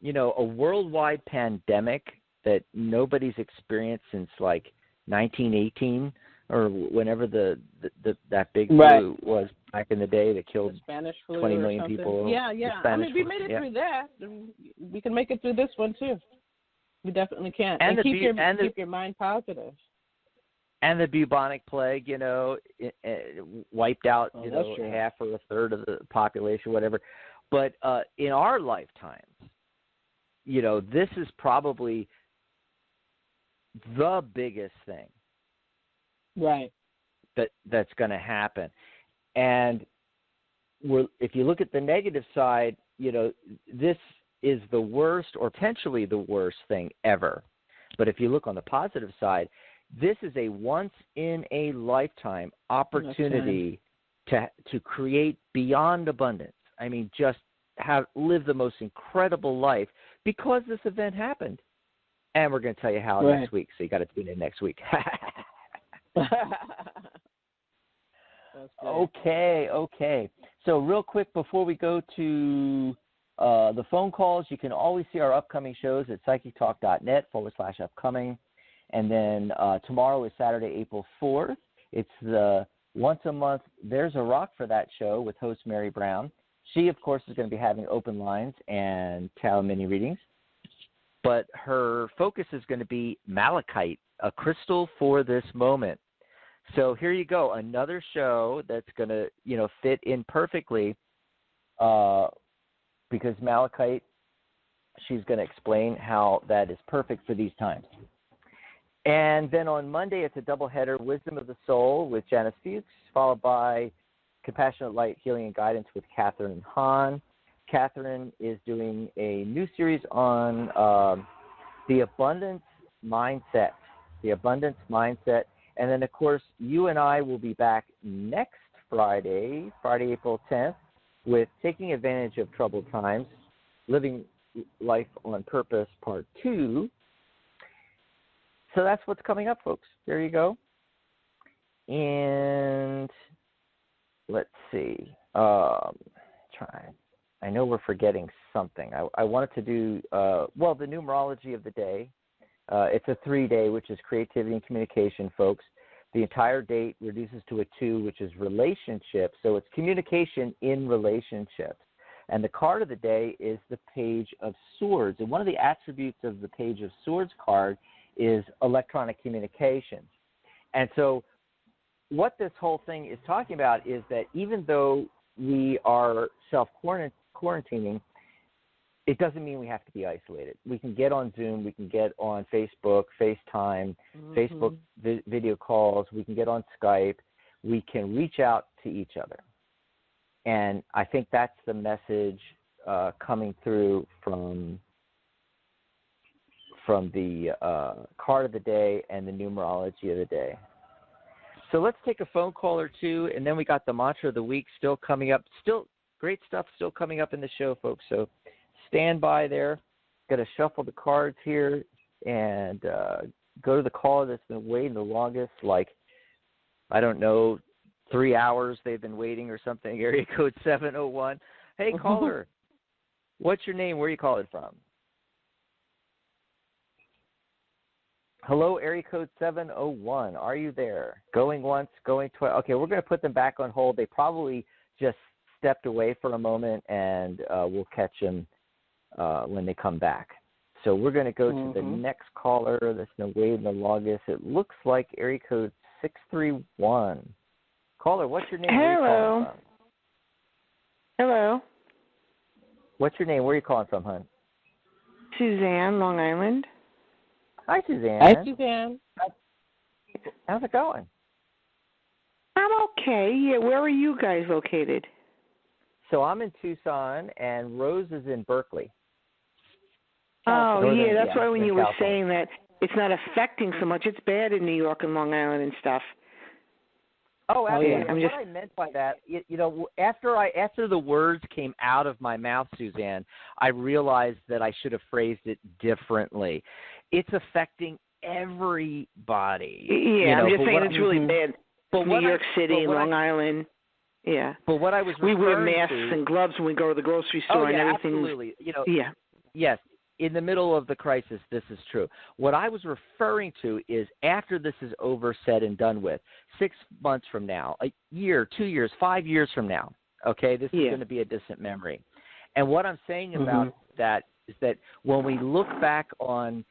a worldwide pandemic that nobody's experienced since like 1918 or whenever that big flu was back in the day that killed the Spanish flu 20 million people. Yeah. We made it through that. We can make it through this one too. We definitely can. And keep your mind positive. And the bubonic plague, it wiped out, half or a third of the population, whatever. But in our lifetimes, this is probably the biggest thing, right? That's going to happen. And if you look at the negative side, this is the worst or potentially the worst thing ever. But if you look on the positive side, This is a once-in-a-lifetime opportunity to create beyond abundance. I mean, just live the most incredible life because this event happened. And we're going to tell you how next week, so you got to tune in next week. Okay. So real quick before we go to the phone calls, you can always see our upcoming shows at psychictalk.net/upcoming. And then tomorrow is Saturday, April 4th. It's the once a month There's a Rock for that show with host Mary Brown. She, of course, is going to be having open lines and tarot mini readings. But her focus is going to be malachite, a crystal for this moment. So here you go, another show that's going to, fit in perfectly because malachite, she's going to explain how that is perfect for these times. And then on Monday, it's a doubleheader, Wisdom of the Soul with Janice Fuchs, followed by Compassionate Light, Healing and Guidance with Catherine Hahn. Catherine is doing a new series on the abundance mindset. And then, of course, you and I will be back next Friday, April 10th, with Taking Advantage of Troubled Times, Living Life on Purpose, Part 2. So that's what's coming up, folks. There you go. And let's see. I know we're forgetting something. I wanted to do, the numerology of the day. It's a 3-day, which is creativity and communication, folks. The entire date reduces to a 2, which is relationship. So it's communication in relationships. And the card of the day is the Page of Swords. And one of the attributes of the Page of Swords card is electronic communications. And so what this whole thing is talking about is that even though we are self-quarantining, it doesn't mean we have to be isolated. We can get on Zoom. We can get on Facebook, FaceTime, Facebook video calls. We can get on Skype. We can reach out to each other. And I think that's the message coming through from the card of the day and the numerology of the day. So let's take a phone call or two, and then we got the mantra of the week still coming up. Still great stuff still coming up in the show, folks. So stand by there. Got to shuffle the cards here and go to the caller that's been waiting the longest, like, I don't know, 3 hours they've been waiting or something. Area code 701. Hey, caller, what's your name? Where are you calling from? Hello, area code 701. Are you there? Going once, going twice. Okay, we're going to put them back on hold. They probably just stepped away for a moment, and we'll catch them when they come back. So we're going to go to the next caller that's been waiting the longest. It looks like area code 631. Caller, what's your name? Hello. Where are you calling from? Hello. What's your name? Where are you calling from, hon? Suzanne, Long Island. Hi, Suzanne. Hi, Suzanne. How's it going? I'm okay. Yeah, where are you guys located? So I'm in Tucson, and Rose is in Berkeley. Oh, that's why when you were California. saying that it's not affecting so much. It's bad in New York and Long Island and stuff. Oh, absolutely. Yeah, What I meant by that, after the words came out of my mouth, Suzanne, I realized that I should have phrased it differently. It's affecting everybody. Yeah, I'm just saying it's really bad. New York City and Long Island. Yeah. But what I was we wear referring masks to, and gloves when we go to the grocery store and everything. Absolutely. Yeah. Yes. In the middle of the crisis, this is true. What I was referring to is after this is over, said, and done with, 6 months from now, a year, 2 years, 5 years from now, okay, this is going to be a distant memory. And what I'm saying about that is that when we look back on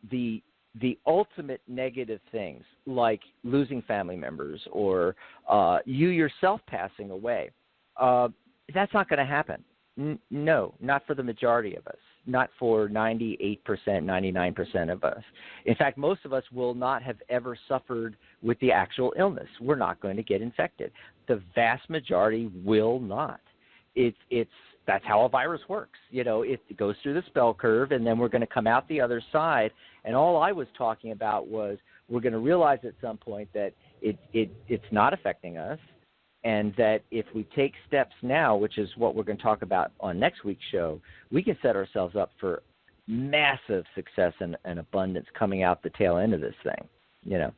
the ultimate negative things, like losing family members or you yourself passing away, that's not going to happen. No, not for the majority of us, not for 98%, 99% of us. In fact, most of us will not have ever suffered with the actual illness. We're not going to get infected. The vast majority will not. That's how a virus works. It goes through the spell curve, and then we're going to come out the other side. And all I was talking about was we're going to realize at some point that it's not affecting us, and that if we take steps now, which is what we're going to talk about on next week's show, we can set ourselves up for massive success and abundance coming out the tail end of this thing, you know.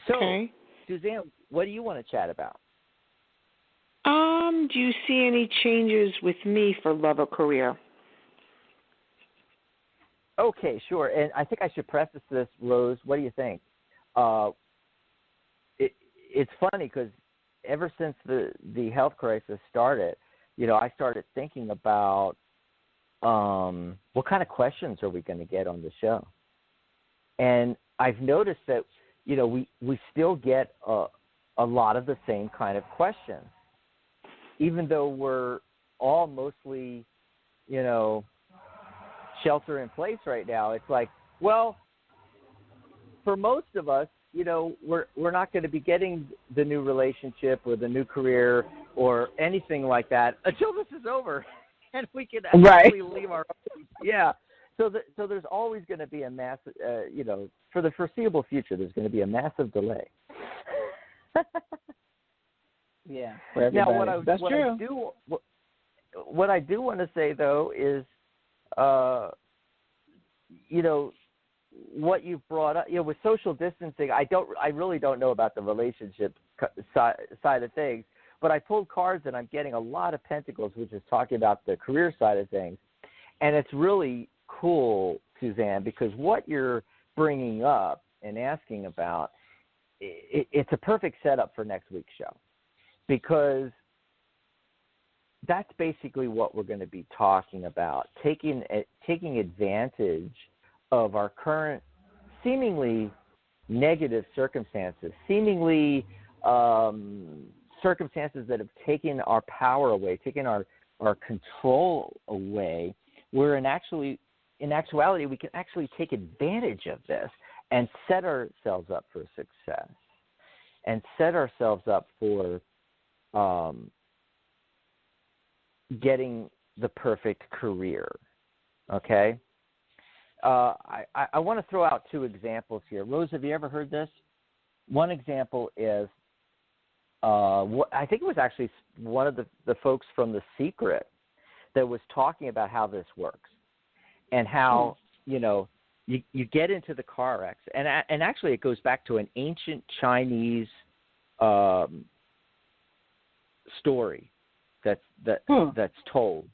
So, okay. Suzanne, what do you want to chat about? Do you see any changes with me for love or career? Okay, sure. And I think I should preface this, Rose. What do you think? It's funny because ever since the health crisis started, you know, I started thinking about what kind of questions are we going to get on the show. And I've noticed that, you know, we still get a lot of the same kind of questions, even though we're all mostly, you know, shelter in place right now. It's like, well, for most of us, you know, we're not going to be getting the new relationship or the new career or anything like that until this is over, and we can actually leave our own. Yeah. So there's always going to be a massive, you know, for the foreseeable future, there's going to be a massive delay. Yeah. Now, what I do want to say though is, you know, what you've brought up, you know, with social distancing, I really don't know about the relationship side of things, but I pulled cards and I'm getting a lot of pentacles, which is talking about the career side of things. And it's really cool, Suzanne, because what you're bringing up and asking about, it's a perfect setup for next week's show, because that's basically what we're going to be talking about, taking advantage of our current seemingly negative circumstances, circumstances that have taken our power away, taken our control away, where in actuality we can actually take advantage of this and set ourselves up for success and set ourselves up for getting the perfect career, okay? I want to throw out two examples here. Rose, have you ever heard this? One example is, I think it was actually one of the folks from The Secret that was talking about how this works and how, you know, you get into the car accident. And actually it goes back to an ancient Chinese story that's told,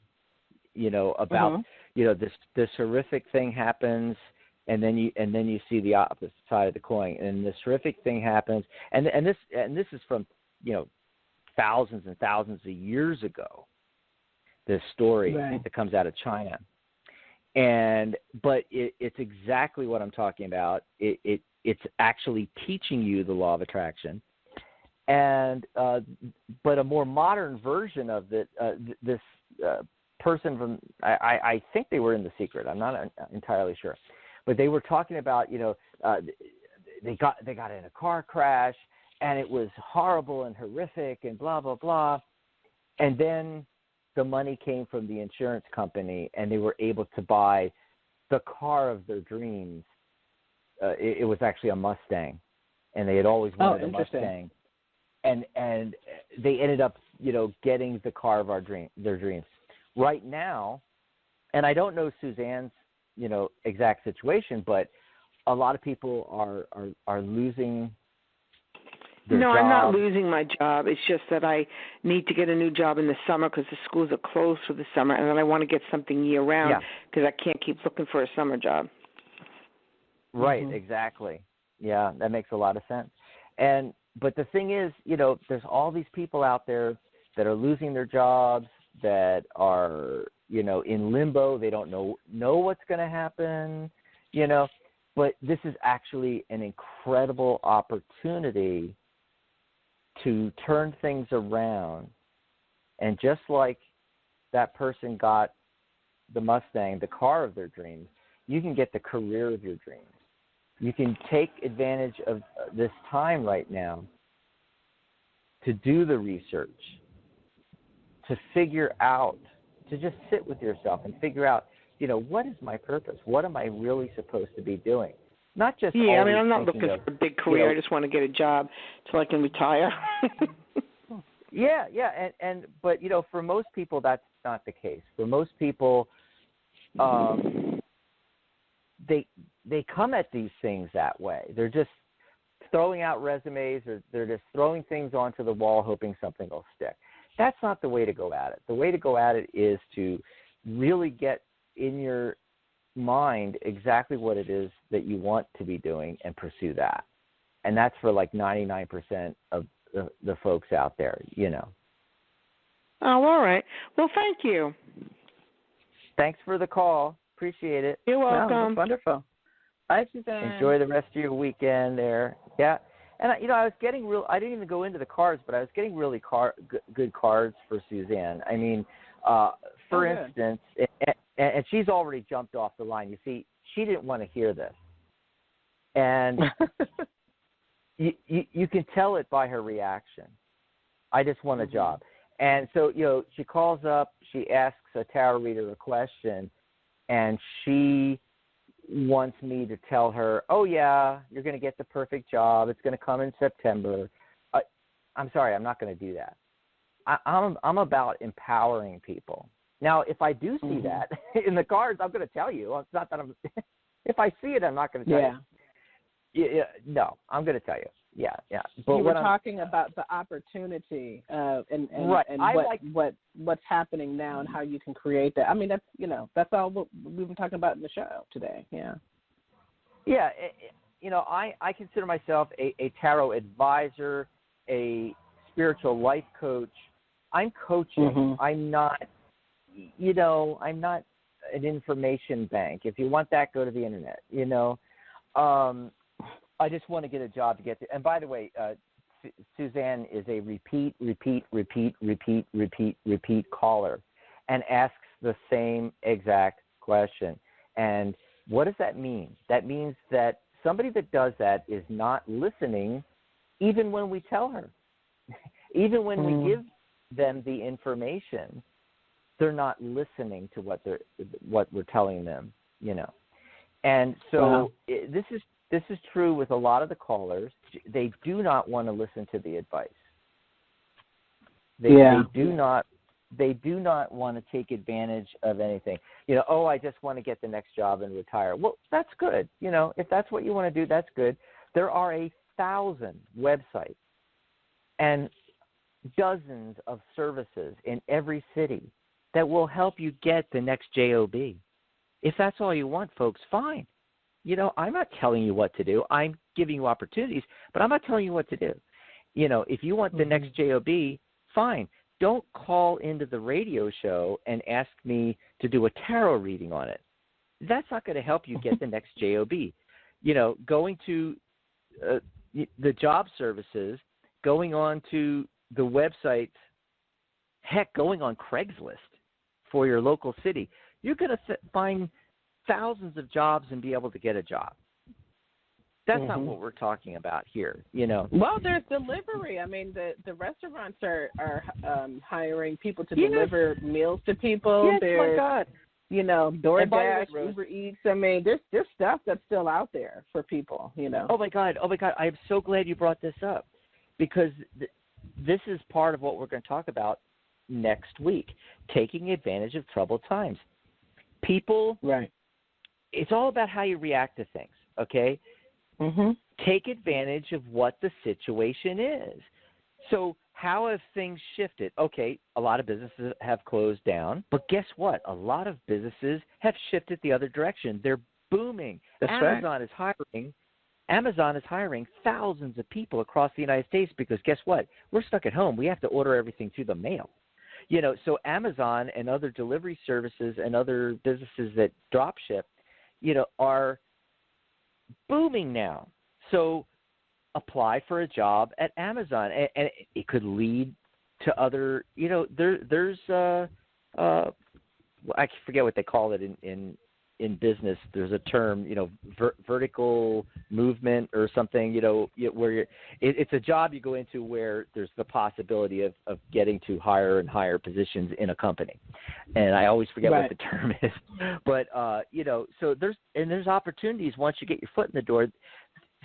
you know, about you know, this horrific thing happens, and then you see the opposite side of the coin, and this horrific thing happens, and this is from, you know, thousands and thousands of years ago. This story that comes out of China, but it's exactly what I'm talking about. It's actually teaching you the law of attraction, and but a more modern version of this person from, I think they were in The Secret. I'm not entirely sure, but they were talking about, you know, they got in a car crash and it was horrible and horrific and blah blah blah, and then the money came from the insurance company and they were able to buy the car of their dreams. It was actually a Mustang, and they had always wanted a Mustang, and they ended up, you know, getting the car of their dreams. Right now, and I don't know Suzanne's, you know, exact situation, but a lot of people are losing their job. I'm not losing my job. It's just that I need to get a new job in the summer because the schools are closed for the summer, and then I want to get something year-round because I can't keep looking for a summer job. Right, exactly. Yeah, that makes a lot of sense. But the thing is, you know, there's all these people out there that are losing their jobs, that are, you know, in limbo. They don't know what's going to happen, you know. But this is actually an incredible opportunity to turn things around. And just like that person got the Mustang, the car of their dreams, you can get the career of your dreams. You can take advantage of this time right now to do the research, to figure out, to just sit with yourself and figure out, you know, what is my purpose? What am I really supposed to be doing? not just Yeah, I mean, always I'm not thinking looking of, for a big career. I just want to get a job till I can retire. Yeah, but for most people that's not the case. For most people, they come at these things that way. They're just throwing out resumes, or they're just throwing things onto the wall hoping something will stick. That's not the way to go at it. The way to go at it is to really get in your mind exactly what it is that you want to be doing and pursue that. And that's for like 99% of the folks out there, Oh, all right. Well, thank you. Thanks for the call. Appreciate it. You're welcome. Wow, that's wonderful. Bye, Suzanne. Enjoy the rest of your weekend there. Yeah. And, I was getting I didn't even go into the cards, but I was getting really good cards for Suzanne. I mean, for instance, and she's already jumped off the line. You see, she didn't want to hear this. And you can tell it by her reaction. I just want a job. And so, she calls up, she asks a tarot reader a question, and she wants me to tell her, oh, yeah, you're going to get the perfect job. It's going to come in September. I'm sorry, I'm not going to do that. I'm about empowering people. Now, if I do see that in the cards, I'm going to tell you. It's not that if I see it, I'm not going to tell you. Yeah, no, I'm going to tell you. Yeah. But you were talking about the opportunity and what's happening now and how you can create that. I mean, that's all what we've been talking about in the show today. Yeah. Yeah. I consider myself a tarot advisor, a spiritual life coach. I'm coaching. I'm not, I'm not an information bank. If you want that, go to the internet, I just want to get a job to get to. And by the way, Suzanne is a repeat caller and asks the same exact question. And what does that mean? That means that somebody that does that is not listening even when we tell her. Even when we give them the information, they're not listening to what we're telling them, And so this is true with a lot of the callers. They do not want to listen to the advice. They do not want to take advantage of anything. I just want to get the next job and retire. Well, that's good. If that's what you want to do, that's good. There are 1,000 websites and dozens of services in every city that will help you get the next job. If that's all you want, folks, fine. I'm not telling you what to do. I'm giving you opportunities, but I'm not telling you what to do. If you want the next job, fine. Don't call into the radio show and ask me to do a tarot reading on it. That's not going to help you get the next job. Going to the job services, going on to the websites, heck, going on Craigslist for your local city, you're going to find thousands of jobs and be able to get a job. That's not what we're talking about here, Well, there's delivery. I mean, the restaurants are hiring people to deliver meals to people. Yes, my God. DoorDash, Uber Eats. I mean, there's stuff that's still out there for people, Oh, my God. I am so glad you brought this up because this is part of what we're going to talk about next week, taking advantage of troubled times. People, right. It's all about how you react to things, okay? Take advantage of what the situation is. So how have things shifted? Okay, a lot of businesses have closed down, but guess what? A lot of businesses have shifted the other direction. They're booming. That's Amazon is hiring thousands of people across the United States because guess what? We're stuck at home. We have to order everything through the mail. So Amazon and other delivery services and other businesses that drop ship, are booming now. So apply for a job at Amazon, and it could lead to other, there's I forget what they call it in in business, there's a term, vertical movement or something, where it's a job you go into where there's the possibility of getting to higher and higher positions in a company. And I always forget what the term is. But, so there's opportunities once you get your foot in the door.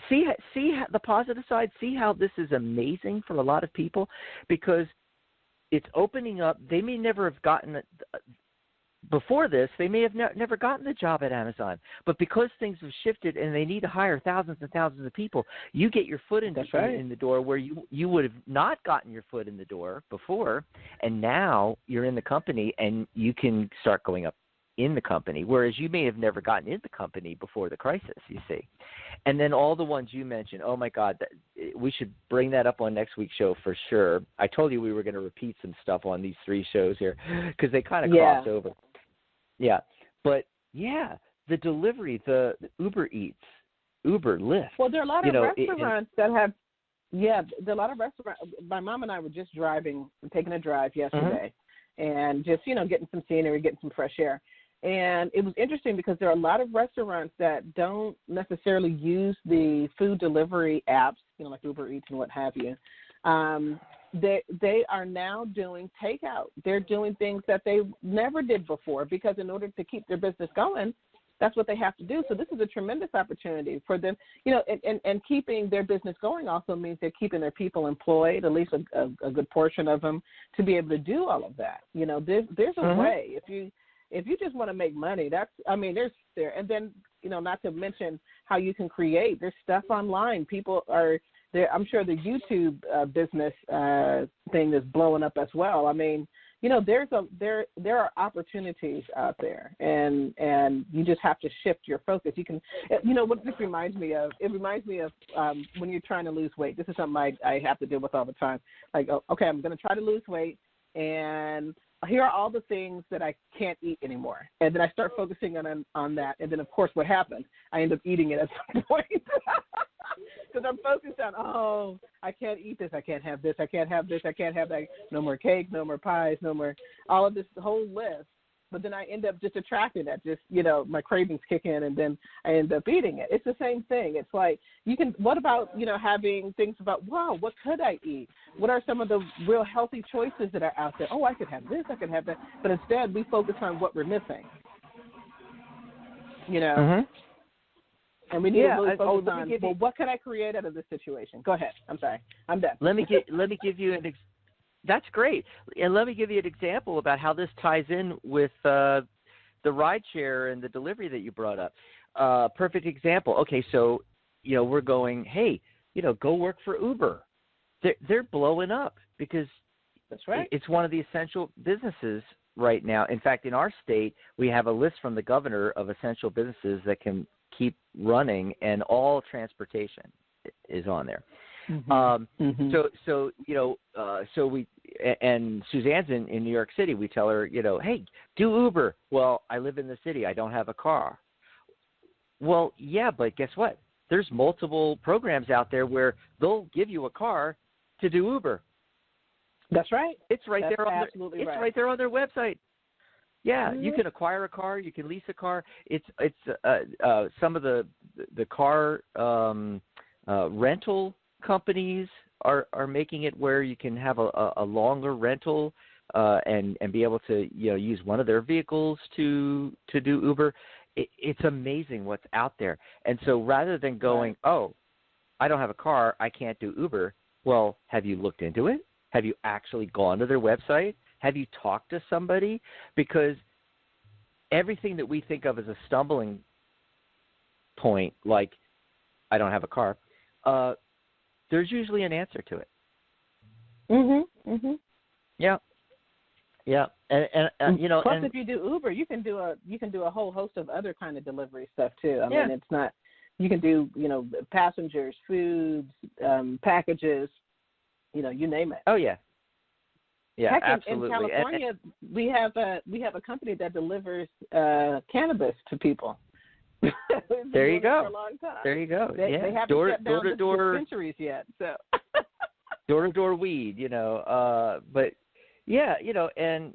See the positive side. See how this is amazing for a lot of people, because it's opening up. They may never have gotten before this, they may have never gotten the job at Amazon. But because things have shifted and they need to hire thousands and thousands of people, you get your foot in the door where you would have not gotten your foot in the door before, and now you're in the company and you can start going up in the company, whereas you may have never gotten in the company before the crisis, you see. And then all the ones you mentioned, oh, my God, we should bring that up on next week's show for sure. I told you we were going to repeat some stuff on these 3 shows here because they kind of cross over. Yeah. But, the delivery, the Uber Eats, Uber, Lyft. Well, there are a lot of restaurants that have, there are a lot of restaurants. My mom and I were just taking a drive yesterday, and just, getting some scenery, getting some fresh air. And it was interesting because there are a lot of restaurants that don't necessarily use the food delivery apps, like Uber Eats and what have you. They are now doing takeout. They're doing things that they never did before, because in order to keep their business going, that's what they have to do. So this is a tremendous opportunity for them, and keeping their business going also means they're keeping their people employed, at least a good portion of them, to be able to do all of that. There's a way. If you just want to make money, there's there. And then, not to mention how you can create. There's stuff online. People are there. I'm sure the YouTube business thing is blowing up as well. There are opportunities out there, and you just have to shift your focus. You can, what this reminds me of? It reminds me of when you're trying to lose weight. This is something I have to deal with all the time. Like, okay, I'm going to try to lose weight, and here are all the things that I can't eat anymore. And then I start focusing on that. And then, of course, what happens? I end up eating it at some point. Because I'm focused on, I can't eat this. I can't have this. I can't have this. I can't have that. No more cake, no more pies, no more, all of this whole list. But then I end up just attracting that. Just, my cravings kick in, and then I end up eating it. It's the same thing. It's like, what about, having things about, wow, what could I eat? What are some of the real healthy choices that are out there? Oh, I could have this, I could have that. But instead, we focus on what we're missing. And we need to really focus on, what can I create out of this situation? Go ahead. I'm sorry. I'm done. Let me give you That's great. And let me give you an example about how this ties in with the rideshare and the delivery that you brought up. Perfect example. Okay, so, we're going, hey, go work for Uber. They're blowing up because that's right. It's one of the essential businesses right now. In fact, in our state, we have a list from the governor of essential businesses that can keep running, and all transportation is on there. So we, and Suzanne's in New York City. We tell her, hey, do Uber. Well, I live in the city. I don't have a car. Well, yeah, but guess what? There's multiple programs out there where they'll give you a car to do Uber. That's right. It's right That's there on absolutely it's right. right there on their website. Yeah, you can acquire a car, you can lease a car. It's some of the car rental companies are making it where you can have a longer rental and be able to use one of their vehicles to do Uber. It's amazing what's out there. And so rather than going, oh, I don't have a car, I can't do Uber. Well, have you looked into it? Have you actually gone to their website? Have you talked to somebody? Because everything that we think of as a stumbling point, like I don't have a car, there's usually an answer to it. Yeah. And plus, if you do Uber, you can do a whole host of other kind of delivery stuff too. I mean, it's not, you can do passengers, foods, packages, you name it. Oh yeah. Yeah, heck, absolutely. In California, we have a company that delivers cannabis to people. There you go. For a long time. There you go. They haven't shut down the dispensaries yet. So door-to-door weed, but yeah, and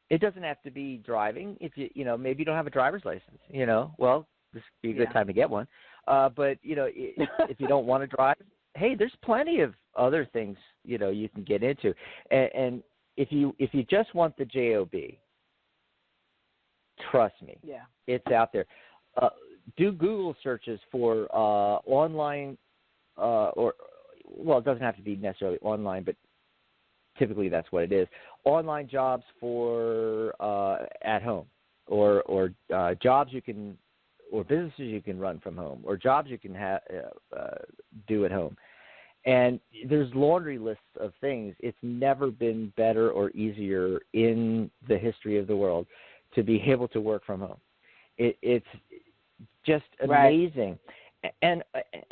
It doesn't have to be driving. If maybe you don't have a driver's license, well, this would be a good time to get one. But, if you don't want to drive, hey, there's plenty of other things, you can get into. And if you just want the JOB, trust me, it's out there. Do Google searches for online it doesn't have to be necessarily online, but typically that's what it is. Online jobs for at home, or jobs you can, or businesses you can run from home, or jobs you can do at home. And there's laundry lists of things. It's never been better or easier in the history of the world to be able to work from home. It's just amazing. Right.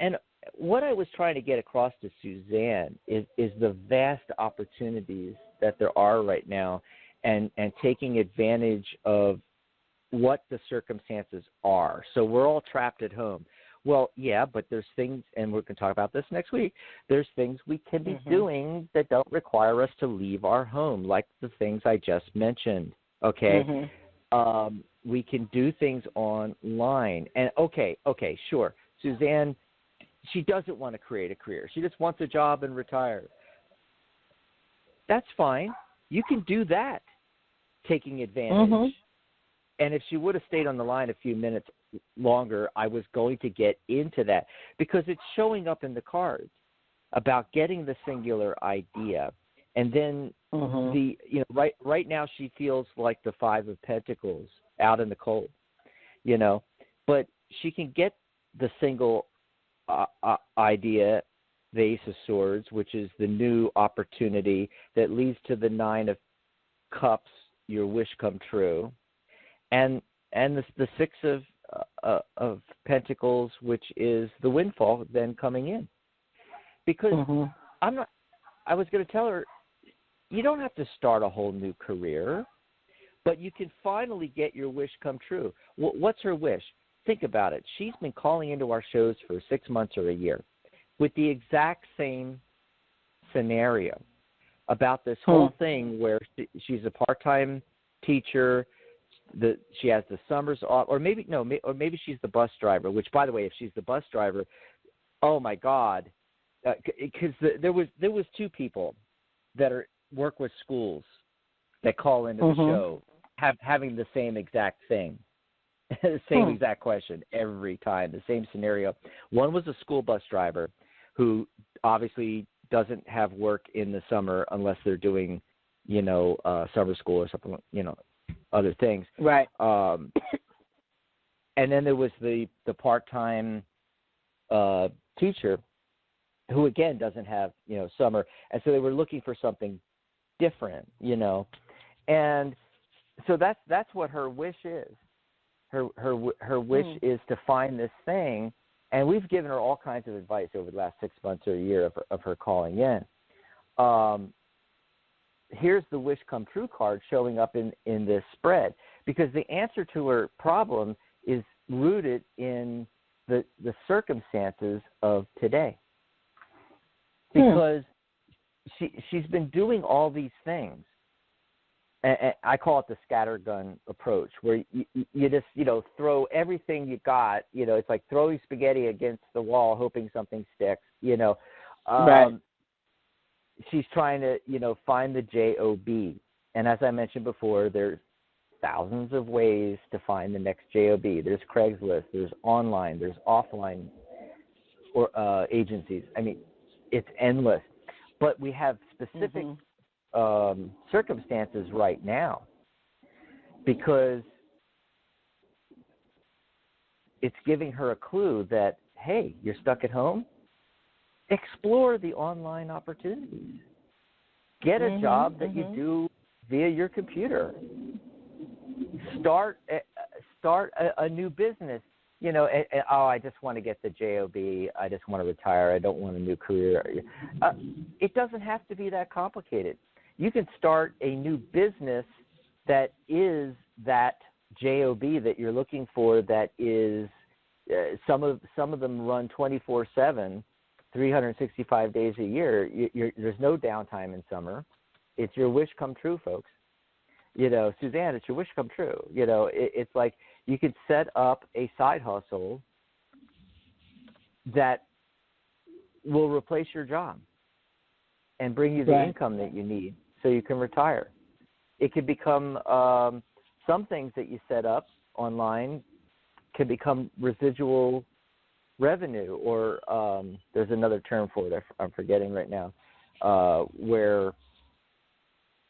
And what I was trying to get across to Suzanne is the vast opportunities that there are right now, and taking advantage of what the circumstances are. So we're all trapped at home. Well, yeah, but there's things, and we're going to talk about this next week, there's things we can be doing that don't require us to leave our home, like the things I just mentioned, okay? We can do things online. And, okay, sure. Suzanne, she doesn't want to create a career. She just wants a job and retire. That's fine. You can do that, taking advantage. And if she would have stayed on the line a few minutes longer, I was going to get into that, because it's showing up in the cards about getting the singular idea. And then right now she feels like the Five of Pentacles out in the cold, but she can get the single idea, the Ace of Swords, which is the new opportunity that leads to the Nine of Cups, your wish come true, and the Six of Pentacles, which is the windfall then coming in. Because I was going to tell her, you don't have to start a whole new career, but you can finally get your wish come true. What's her wish? Think about it. She's been calling into our shows for 6 months or a year with the exact same scenario about this whole thing where she's a part-time teacher. She has the summers off, or maybe she's the bus driver, which, by the way, if she's the bus driver, oh my God, because there was two people that work with schools that call into the show having the same exact thing. The same exact question every time, the same scenario. One was a school bus driver who obviously doesn't have work in the summer unless they're doing, summer school or something, other things. Right. And then there was the part-time teacher who, again, doesn't have, summer. And so they were looking for something different, And so that's what her wish is. Her wish is to find this thing, and we've given her all kinds of advice over the last 6 months or a year of her calling in. Here's the wish come true card showing up in this spread, because the answer to her problem is rooted in the circumstances of today. Because she's been doing all these things. And I call it the scattergun approach, where you just, throw everything you got. It's like throwing spaghetti against the wall, hoping something sticks, Right. She's trying to, find the JOB. And as I mentioned before, there's thousands of ways to find the next JOB. There's Craigslist, there's online, there's offline or agencies. I mean, it's endless. But we have specific circumstances right now, because it's giving her a clue that, hey, you're stuck at home? Explore the online opportunities. Get a job that you do via your computer. Start a new business. I just want to get the JOB. I just want to retire. I don't want a new career. It doesn't have to be that complicated. You can start a new business that is that JOB that you're looking for. That is, some of them run 24/7, 365 days a year. There's no downtime in summer. It's your wish come true, folks. Suzanne, it's your wish come true. It's like you could set up a side hustle that will replace your job and bring you the income that you need so you can retire. It could become some things that you set up online can become residual revenue, or there's another term for it I'm forgetting right now, where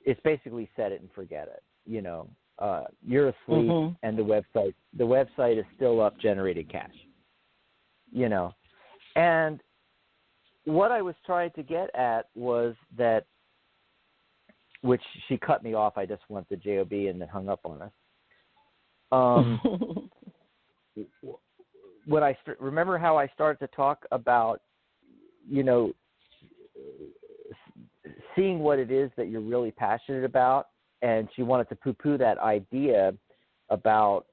it's basically set it and forget it. You're asleep and the website is still up generating cash. And what I was trying to get at was that, which she cut me off. I just want the JOB and then hung up on us. When remember how I started to talk about, seeing what it is that you're really passionate about, and she wanted to poo-poo that idea about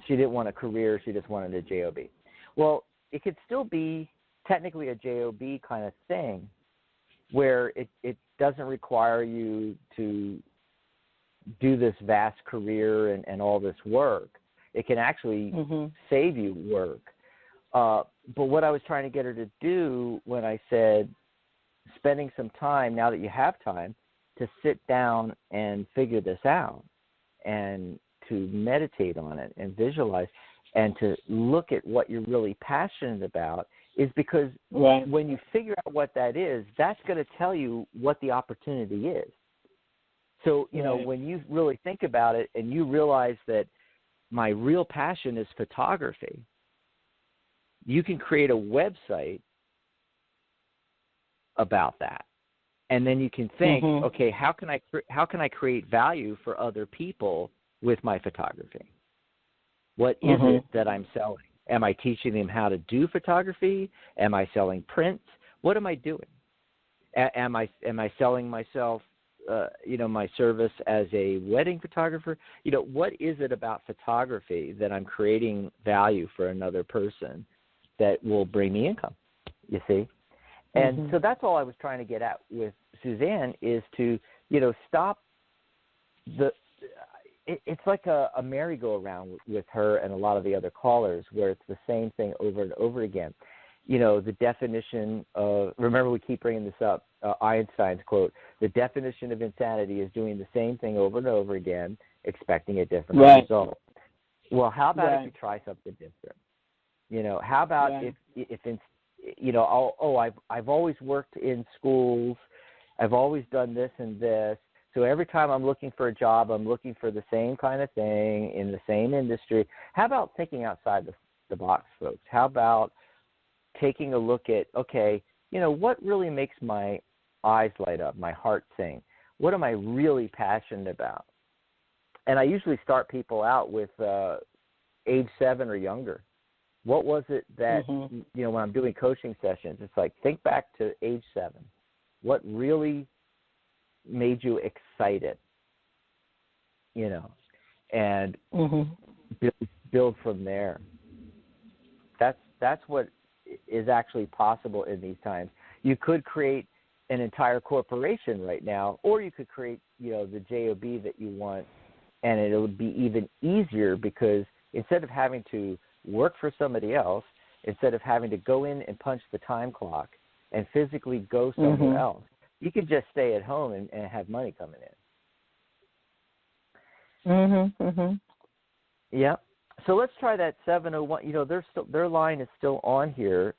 she didn't want a career, she just wanted a JOB. Well, it could still be technically a JOB kind of thing where it doesn't require you to do this vast career and all this work. It can actually save you work. But what I was trying to get her to do when I said spending some time, now that you have time, to sit down and figure this out and to meditate on it and visualize and to look at what you're really passionate about, is because when you figure out what that is, that's going to tell you what the opportunity is. So, when you really think about it and you realize that my real passion is photography, you can create a website about that. And then you can think, okay, how can I create value for other people with my photography? What is it that I'm selling? Am I teaching them how to do photography? Am I selling prints? What am I doing? Am I selling myself, my service as a wedding photographer? What is it about photography that I'm creating value for another person that will bring me income? You see? And so that's all I was trying to get at with Suzanne, is to, stop it's like a merry-go-round with her and a lot of the other callers, where it's the same thing over and over again. The definition of, remember we keep bringing this up, Einstein's quote, the definition of insanity is doing the same thing over and over again, expecting a different result. Well, how about if you try something different? How about if I've always worked in schools, I've always done this and this, so every time I'm looking for a job, I'm looking for the same kind of thing in the same industry. How about thinking outside the box, folks? How about taking a look at, okay, what really makes my eyes light up, my heart sing? What am I really passionate about? And I usually start people out with age 7 or younger. What was it that, when I'm doing coaching sessions, it's like, think back to age 7. What really made you excited, and build from there. That's what is actually possible in these times. You could create an entire corporation right now, or you could create, the JOB that you want, and it would be even easier because instead of having to work for somebody else, instead of having to go in and punch the time clock and physically go somewhere else, you could just stay at home and have money coming in. Yeah. So let's try that 701. Their line is still on here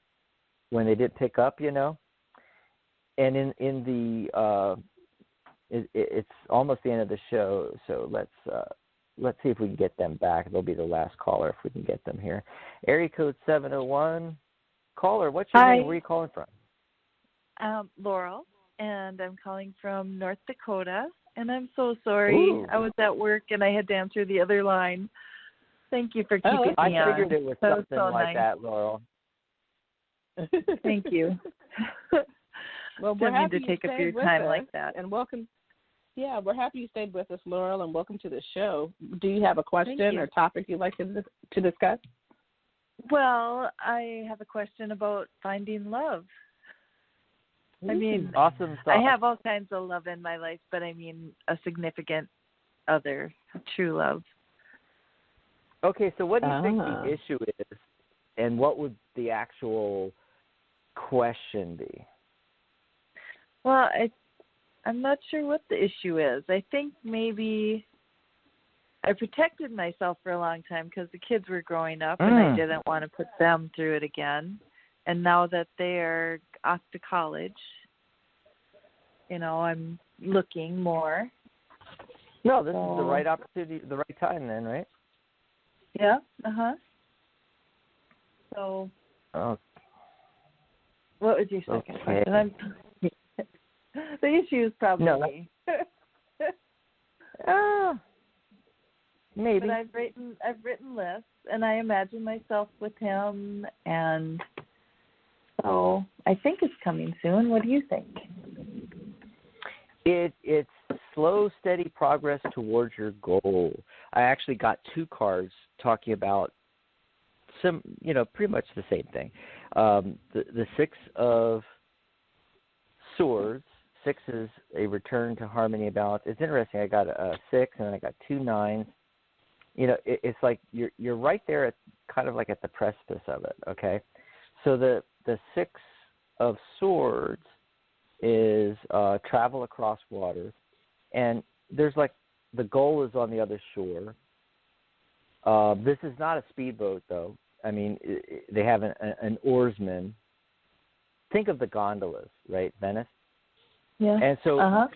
when they did pick up, And in the it's almost the end of the show, so let's see if we can get them back. They'll be the last caller if we can get them here. Area code 701. Caller, what's your name? Where are you calling from? Laurel, and I'm calling from North Dakota. And I'm so sorry. Ooh. I was at work and I had to answer the other line. Thank you for keeping me on. I figured it was something like that, Laurel. Thank you. Well, we're happy to take you up your stayed with time us, like that. and welcome. Yeah, we're happy you stayed with us, Laurel, and welcome to the show. Do you have a question or topic you'd like to discuss? Well, I have a question about finding love. I mean, awesome thought. I have all kinds of love in my life, but I mean a significant other, true love. Okay, so what do you think the issue is, and what would the actual question be? Well, I'm not sure what the issue is. I think maybe I protected myself for a long time because the kids were growing up and I didn't want to put them through it again. And now that they're off to college, I'm looking more. No, this is the right opportunity, the right time then, right? Yeah, So, what was your second question? The issue is probably me. Maybe. But I've written lists, and I imagine myself with him, and so I think it's coming soon. What do you think? It's slow, steady progress towards your goal. I actually got 2 cards talking about some, pretty much the same thing. The 6 of Swords. 6 is a return to harmony and balance. It's interesting. I got a 6 and then I got 2 9s. It's like you're right there at kind of like at the precipice of it. Okay, so the 6 of Swords is travel across water, and there's like the goal is on the other shore. This is not a speedboat though. I mean, they have an oarsman. Think of the gondolas, right, Venice? Yeah. And so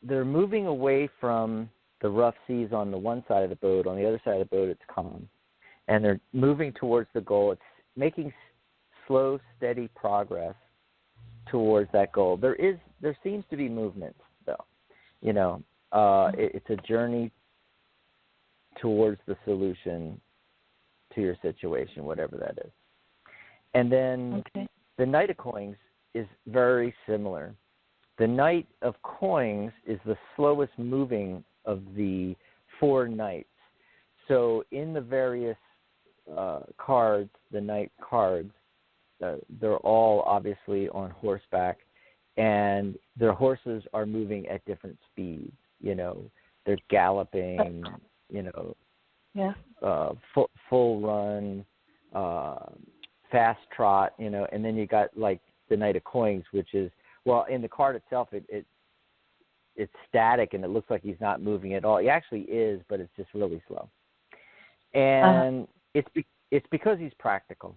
they're moving away from the rough seas on the one side of the boat. On the other side of the boat, it's calm. And they're moving towards the goal. It's making slow, steady progress towards that goal. There seems to be movement, though. It's a journey towards the solution to your situation, whatever that is. And then the Knight of Coins is very similar. The Knight of Coins is the slowest moving of the 4 knights. So in the various cards, the knight cards, they're all obviously on horseback, and their horses are moving at different speeds. They're galloping, full run, fast trot, and then you got like the Knight of Coins, which is, well, in the card itself, it's static and it looks like he's not moving at all. He actually is, but it's just really slow. And it's because he's practical.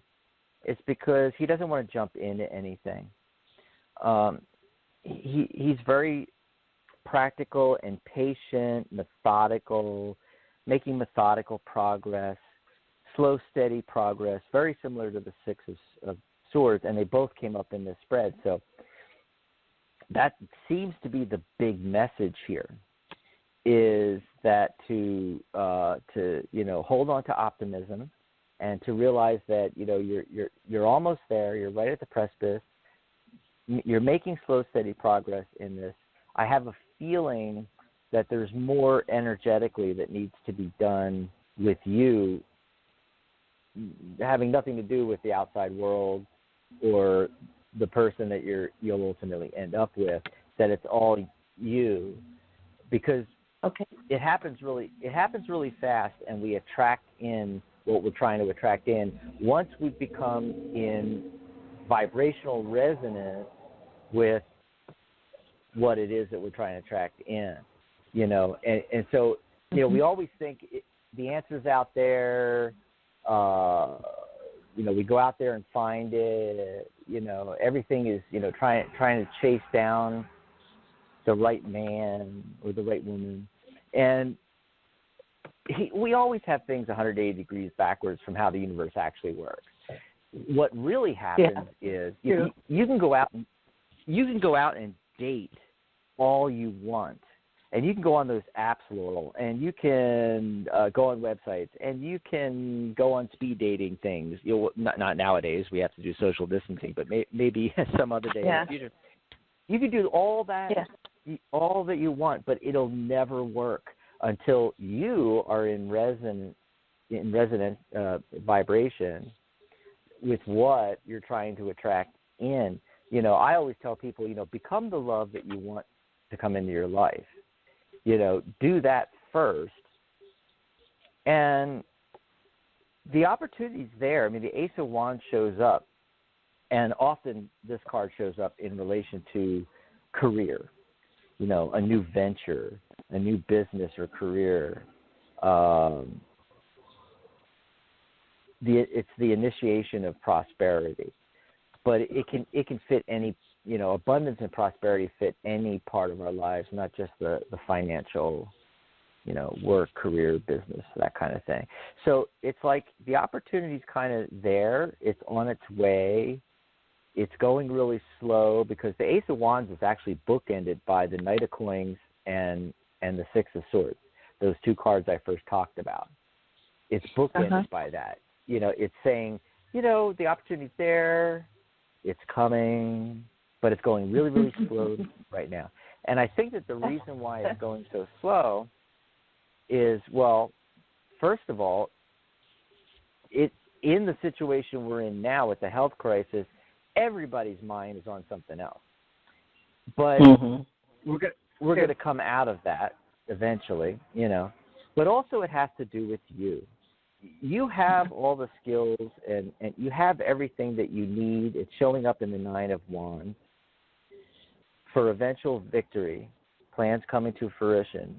It's because he doesn't want to jump into anything. He's very practical and patient, methodical, making methodical progress, slow, steady progress, very similar to the 6 of Swords, and they both came up in this spread. So that seems to be the big message here, is that to hold on to optimism and to realize that you're almost there, you're right at the precipice, you're making slow, steady progress in this. I have a feeling that there's more energetically that needs to be done with you, having nothing to do with the outside world or the person that you'll ultimately end up with, that it's all you, because it happens really fast, and we attract in what we're trying to attract in once we become in vibrational resonance with what it is that we're trying to attract in, and so we always think the answer's out there. We go out there and find it. Everything is, trying to chase down the right man or the right woman. And we always have things 180 degrees backwards from how the universe actually works. What really happens is you can go out and date all you want. And you can go on those apps, Laurel, and you can go on websites, and you can go on speed dating things. Not nowadays. We have to do social distancing, but maybe some other day in the future. You can do all that, all that you want, but it'll never work until you are in resonant vibration with what you're trying to attract in. You know, I always tell people, you know, become the love that you want to come into your life. You know, do that first. And the opportunity's there. I mean, the Ace of Wands shows up, and often this card shows up in relation to career, you know, a new venture, a new business or career. It's the initiation of prosperity. But it can fit any, you know, abundance and prosperity fit any part of our lives, not just the financial, you know, work, career, business, that kind of thing. So it's like the opportunity's kind of there. It's on its way. It's going really slow because the Ace of Wands is actually bookended by the Knight of Coins and the Six of Swords, those two cards I first talked about. It's bookended by that. You know, it's saying, you know, the opportunity's there. It's coming, but it's going really, really slow right now. And I think that the reason why it's going so slow is, well, first of all, in the situation we're in now with the health crisis, everybody's mind is on something else. But we're going to come out of that eventually, you know. But also it has to do with you. You have all the skills and you have everything that you need. It's showing up in the Nine of Wands for eventual victory, plans coming to fruition,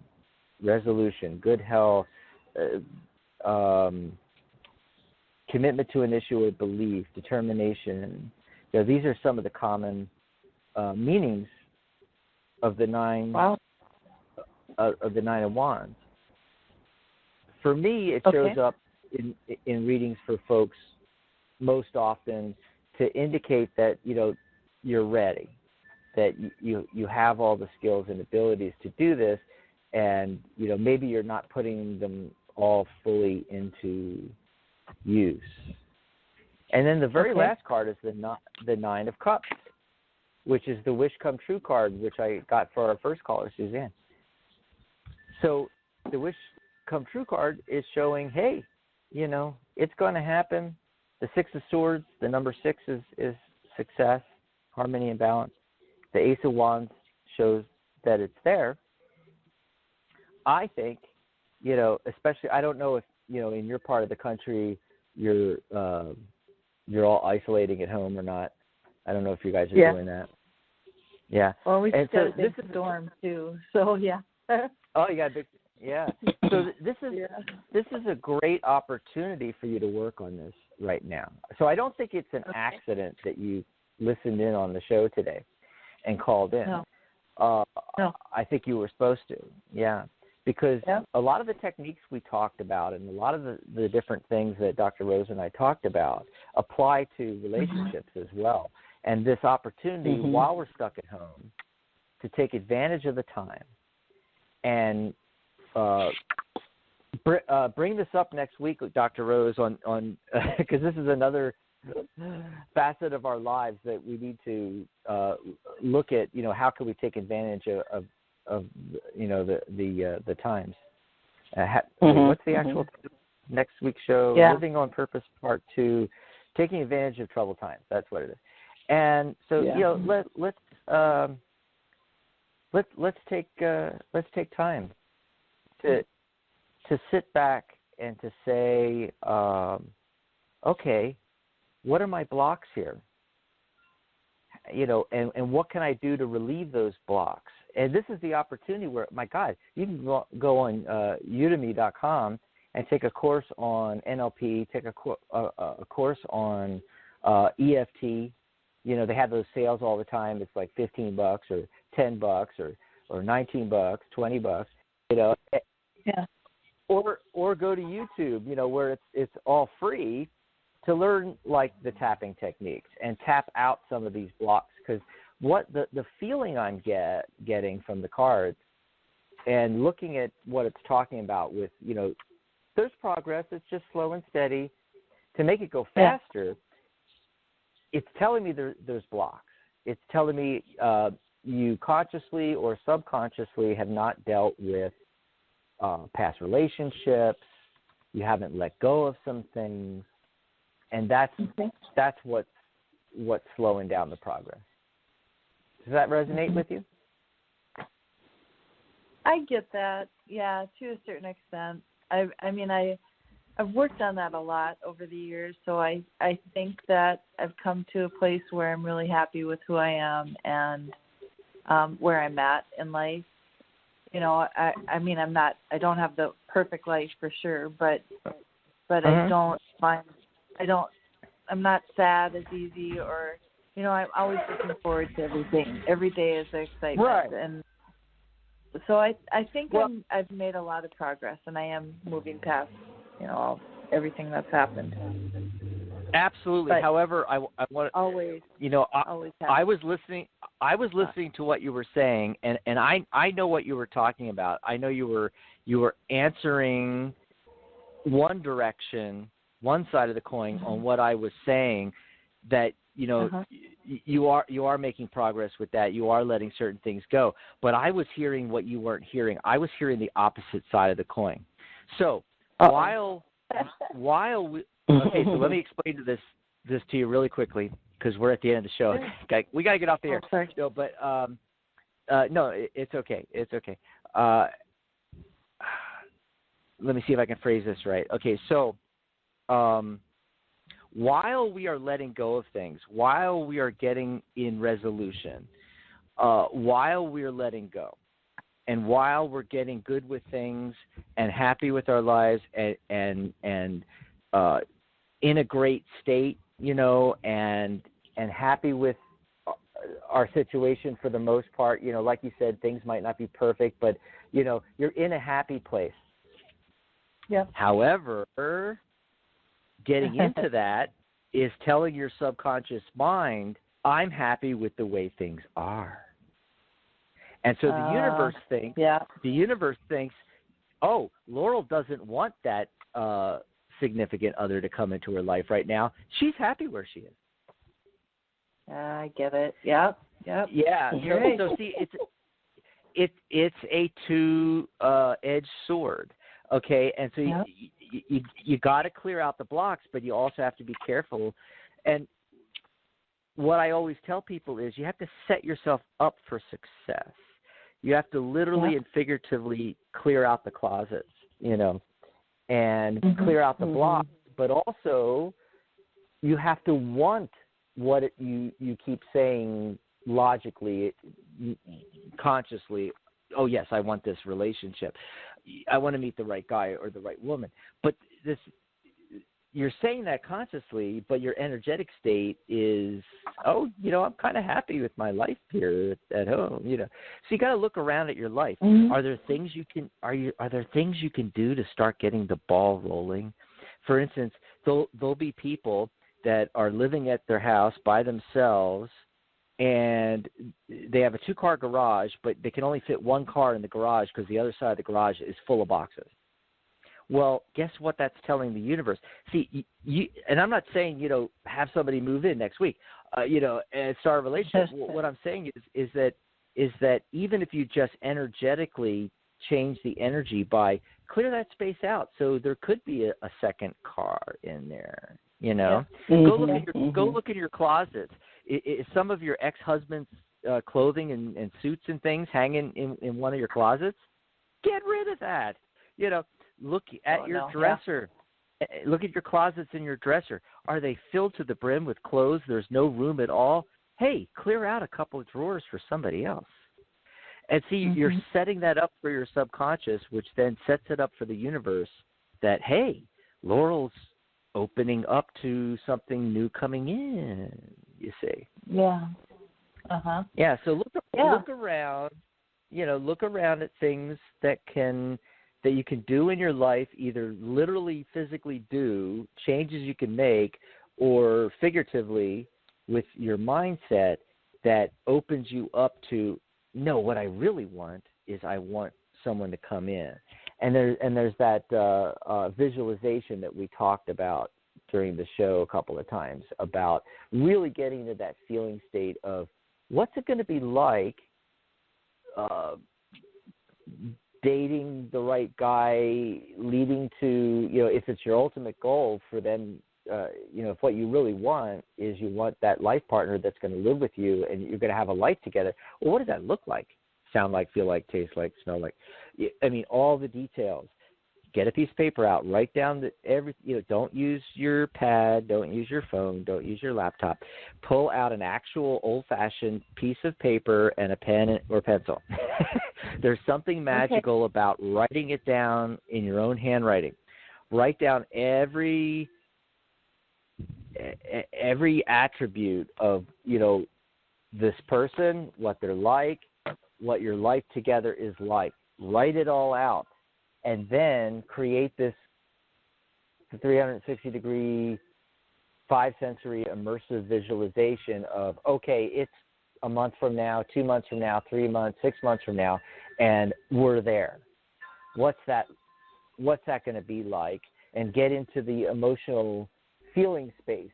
resolution, good health, commitment to an issue or belief, determination. You know, these are some of the common meanings of the nine of the Nine of Wands. For me, it shows up in readings for folks most often to indicate that, you know, you're ready, that you have all the skills and abilities to do this, and, you know, maybe you're not putting them all fully into use. And then the very last card is the Nine of Cups, which is the Wish Come True card, which I got for our first caller, Suzanne. So the Wish Come True card is showing, hey, you know, it's going to happen. The Six of Swords, the number 6 is success, harmony, and balance. The Ace of Wands shows that it's there. I think, you know, especially, I don't know if, you know, in your part of the country you're all isolating at home or not. I don't know if you guys are doing that. Yeah. Well, we just got a big storm too, so yeah. Oh, you got a big. Yeah. So this is a great opportunity for you to work on this right now. So I don't think it's an accident that you listened in on the show today and called in. No. I think you were supposed to. Yeah. Because a lot of the techniques we talked about and a lot of the different things that Dr. Rose and I talked about apply to relationships as well. And this opportunity while we're stuck at home to take advantage of the time and bring this up next week with Dr. Rose on because this is another facet of our lives that we need to look at. You know, how can we take advantage of you know the times? What's the actual next week's show? Living on Purpose Part 2, taking advantage of troubled times. That's what it is. And so you know, let's take time to sit back and to say, okay, what are my blocks here? You know, and what can I do to relieve those blocks? And this is the opportunity where, my God, you can go on udemy.com and take a course on NLP, take a course on EFT. You know, they have those sales all the time. It's like $15 or $10 or $19, $20. You know, or go to YouTube. You know, where it's all free to learn like the tapping techniques and tap out some of these blocks. Because what the feeling I'm getting from the cards and looking at what it's talking about with, you know, there's progress. It's just slow and steady. To make it go faster, it's telling me there's blocks. It's telling me you consciously or subconsciously have not dealt with past relationships. You haven't let go of some things. And that's what's what's slowing down the progress. Does that resonate with you? I get that, yeah, to a certain extent. I've worked on that a lot over the years, so I think that I've come to a place where I'm really happy with who I am and where I'm at in life. You know, I don't have the perfect life for sure, but I'm not sad as easy, or, you know, I'm always looking forward to everything. Every day is an excitement. Right. And so I think I've made a lot of progress, and I am moving past, you know, everything that's happened. Absolutely. But however, I want always, you know, always I was listening to what you were saying, and I know what you were talking about. I know you were answering one direction, one side of the coin on what I was saying, that, you know, you are making progress with that. You are letting certain things go. But I was hearing what you weren't hearing. I was hearing the opposite side of the coin. So while we, okay, so let me explain this to you really quickly, because we're at the end of the show. We got to get off the air. Sorry. No, but no, it's okay. It's okay. Let me see if I can phrase this right. Okay, so while we are letting go of things, while we are getting in resolution, while we are letting go, and while we're getting good with things and happy with our lives and in a great state, you know, and happy with our situation for the most part, you know, like you said, things might not be perfect, but, you know, you're in a happy place. Yeah. However, getting into that is telling your subconscious mind, I'm happy with the way things are. And so the universe thinks, oh, Laurel doesn't want that significant other to come into her life right now. She's happy where she is. I get it. Yep. Yeah. So see, it's a two-edged sword. Okay, and so you got to clear out the blocks, but you also have to be careful. And what I always tell people is you have to set yourself up for success. You have to literally and figuratively clear out the closets, you know, and clear out the blocks, but also you have to want what you keep saying logically, consciously. Oh, yes, I want this relationship. I want to meet the right guy or the right woman. But you're saying that consciously, but your energetic state is, oh, you know, I'm kind of happy with my life here at home, you know. So you got to look around at your life. Are there things you can do to start getting the ball rolling? For instance, there'll be people that are living at their house by themselves, and they have a 2-car garage, but they can only fit 1 car in the garage because the other side of the garage is full of boxes. Well, guess what that's telling the universe? See, and I'm not saying, you know, have somebody move in next week, you know, and start a relationship. What I'm saying is that even if you just energetically change the energy by clear that space out, so there could be a second car in there, you know. Go look at your closets. Is some of your ex-husband's clothing and suits and things hanging in one of your closets? Get rid of that. You know, look at your dresser. Look at your closets in your dresser. Are they filled to the brim with clothes? There's no room at all. Hey, clear out a couple of drawers for somebody else. And see, you're setting that up for your subconscious, which then sets it up for the universe that, hey, Laurel's opening up to something new coming in, you see. Yeah. Yeah, so look around, you know, look around at things that you can do in your life, either literally physically do, changes you can make, or figuratively with your mindset that opens you up to, no, what I really want is I want someone to come in. And there's that visualization that we talked about during the show a couple of times about really getting to that feeling state of what's it going to be like dating the right guy, leading to, you know, if it's your ultimate goal for them if what you really want is you want that life partner that's going to live with you and you're going to have a life together, well, what does that look like? Sound like, feel like, taste like, smell like? I mean, all the details. Get a piece of paper out. Write down don't use your pad. Don't use your phone. Don't use your laptop. Pull out an actual old-fashioned piece of paper and a pen or pencil. There's something magical about writing it down in your own handwriting. Write down every attribute of, this person, what they're like, what your life together is like. Write it all out. And then create this 360-degree, 5-sensory immersive visualization of, okay, it's a month from now, 2 months from now, 3 months, 6 months from now, and we're there. What's that going to be like? And get into the emotional feeling space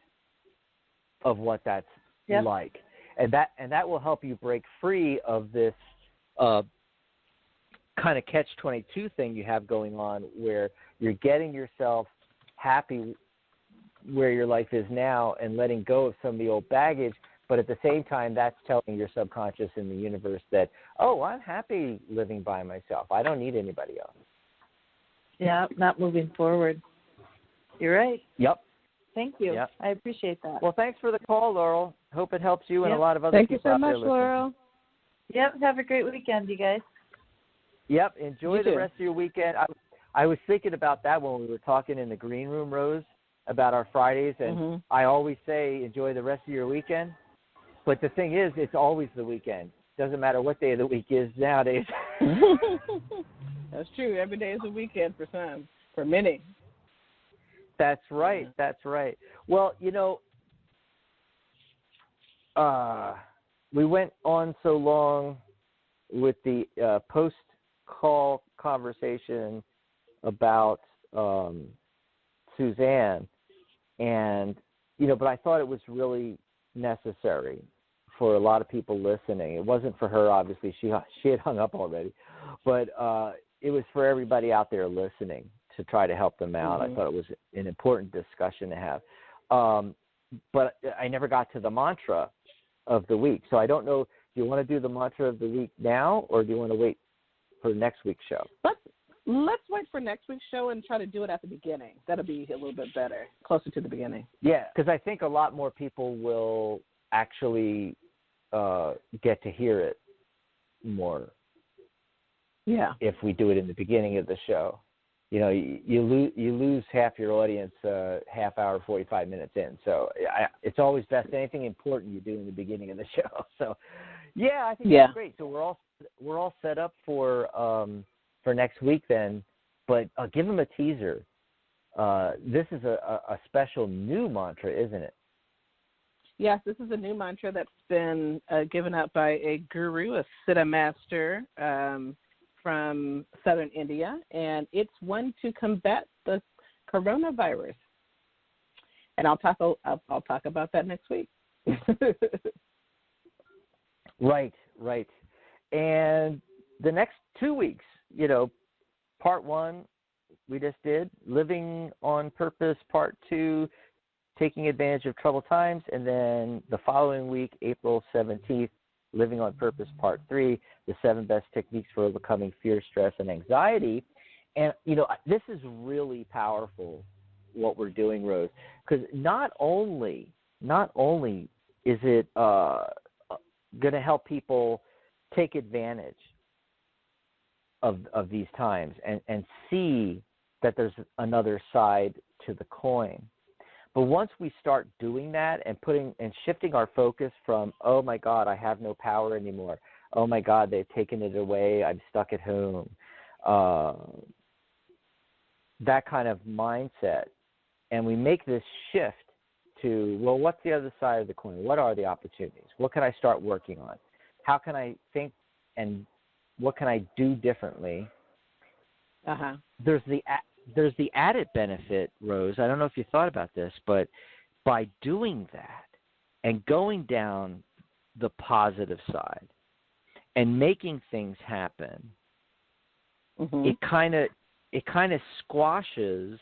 of what that's like. And that will help you break free of this kind of catch-22 thing you have going on, where you're getting yourself happy where your life is now and letting go of some of the old baggage, but at the same time that's telling your subconscious in the universe that, oh, I'm happy living by myself. I don't need anybody else. Yeah, not moving forward. You're right. Yep. Thank you. Yep. I appreciate that. Well, thanks for the call, Laurel. Hope it helps you and a lot of other people out there listening. Thank you so much, Laurel. Yep, have a great weekend, you guys. Yep, enjoy the rest of your weekend. I was thinking about that when we were talking in the green room, Rose, about our Fridays, and I always say enjoy the rest of your weekend. But the thing is, it's always the weekend. Doesn't matter what day of the week is nowadays. That's true. Every day is a weekend for some, for many. That's right. That's right. Well, we went on so long with the post-call conversation about Suzanne, and but I thought it was really necessary for a lot of people listening. It wasn't for her, obviously. She had hung up already, but it was for everybody out there listening to try to help them out. I thought it was an important discussion to have. But I never got to the mantra of the week, so I don't know. Do you want to do the mantra of the week now, or do you want to wait for next week's show? Let's wait for next week's show and try to do it at the beginning. That'll be a little bit better, closer to the beginning. Yeah, because I think a lot more people will actually get to hear it more. Yeah. If we do it in the beginning of the show, you lose half your audience half hour, 45 minutes in. So it's always best. Anything important you do in the beginning of the show. So yeah, I think that's great. So we're all set up for next week then. But give them a teaser. This is a special new mantra, isn't it? Yes, this is a new mantra that's been given out by a guru, a Siddha master from southern India, and it's one to combat the coronavirus. And I'll talk about that next week. Right. And the next 2 weeks, part 1 we just did, Living on Purpose, part 2, Taking Advantage of Troubled Times, and then the following week, April 17th, Living on Purpose, part 3, the 7 best techniques for overcoming fear, stress, and anxiety. And, this is really powerful, what we're doing, Rose, because not only is it going to help people take advantage of these times and see that there's another side to the coin. But once we start doing that and shifting our focus from, oh my God, I have no power anymore. Oh my God, they've taken it away. I'm stuck at home. That kind of mindset. And we make this shift to, well, what's the other side of the coin? What are the opportunities? What can I start working on? How can I think and what can I do differently? There's the added benefit, Rose. I don't know if you thought about this, but by doing that and going down the positive side and making things happen, it kind of squashes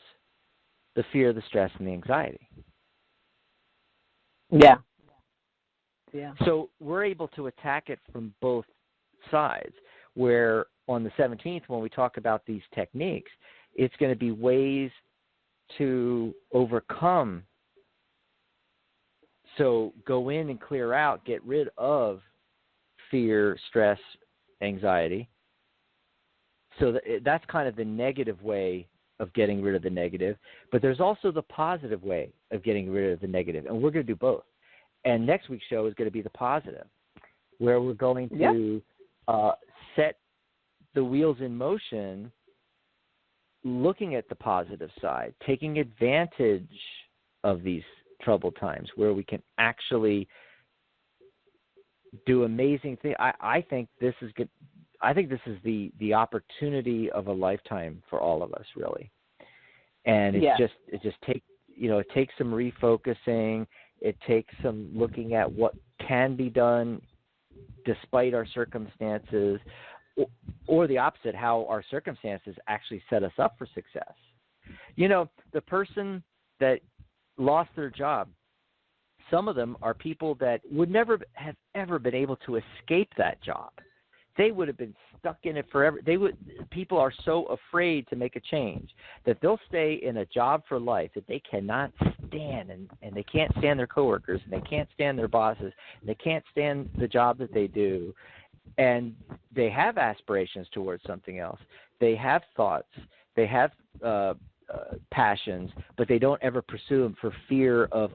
the fear, the stress, and the anxiety. Yeah. Yeah. So we're able to attack it from both sides, where on the 17th, when we talk about these techniques, it's going to be ways to overcome. So go in and clear out, get rid of fear, stress, anxiety. So that's kind of the negative way of getting rid of the negative. But there's also the positive way of getting rid of the negative, and we're going to do both. And next week's show is going to be the positive, where we're going to set the wheels in motion, looking at the positive side, taking advantage of these troubled times, where we can actually do amazing things. I think this is good. I think this is the opportunity of a lifetime for all of us, really. And it takes some refocusing. It takes some looking at what can be done despite our circumstances, or the opposite, how our circumstances actually set us up for success. You know, the person that lost their job, some of them are people that would never have ever been able to escape that job. They would have been stuck in it forever. People are so afraid to make a change that they'll stay in a job for life that they cannot stand, and they can't stand their coworkers, and they can't stand their bosses, and they can't stand the job that they do. And they have aspirations towards something else. They have thoughts. They have passions, but they don't ever pursue them for fear of,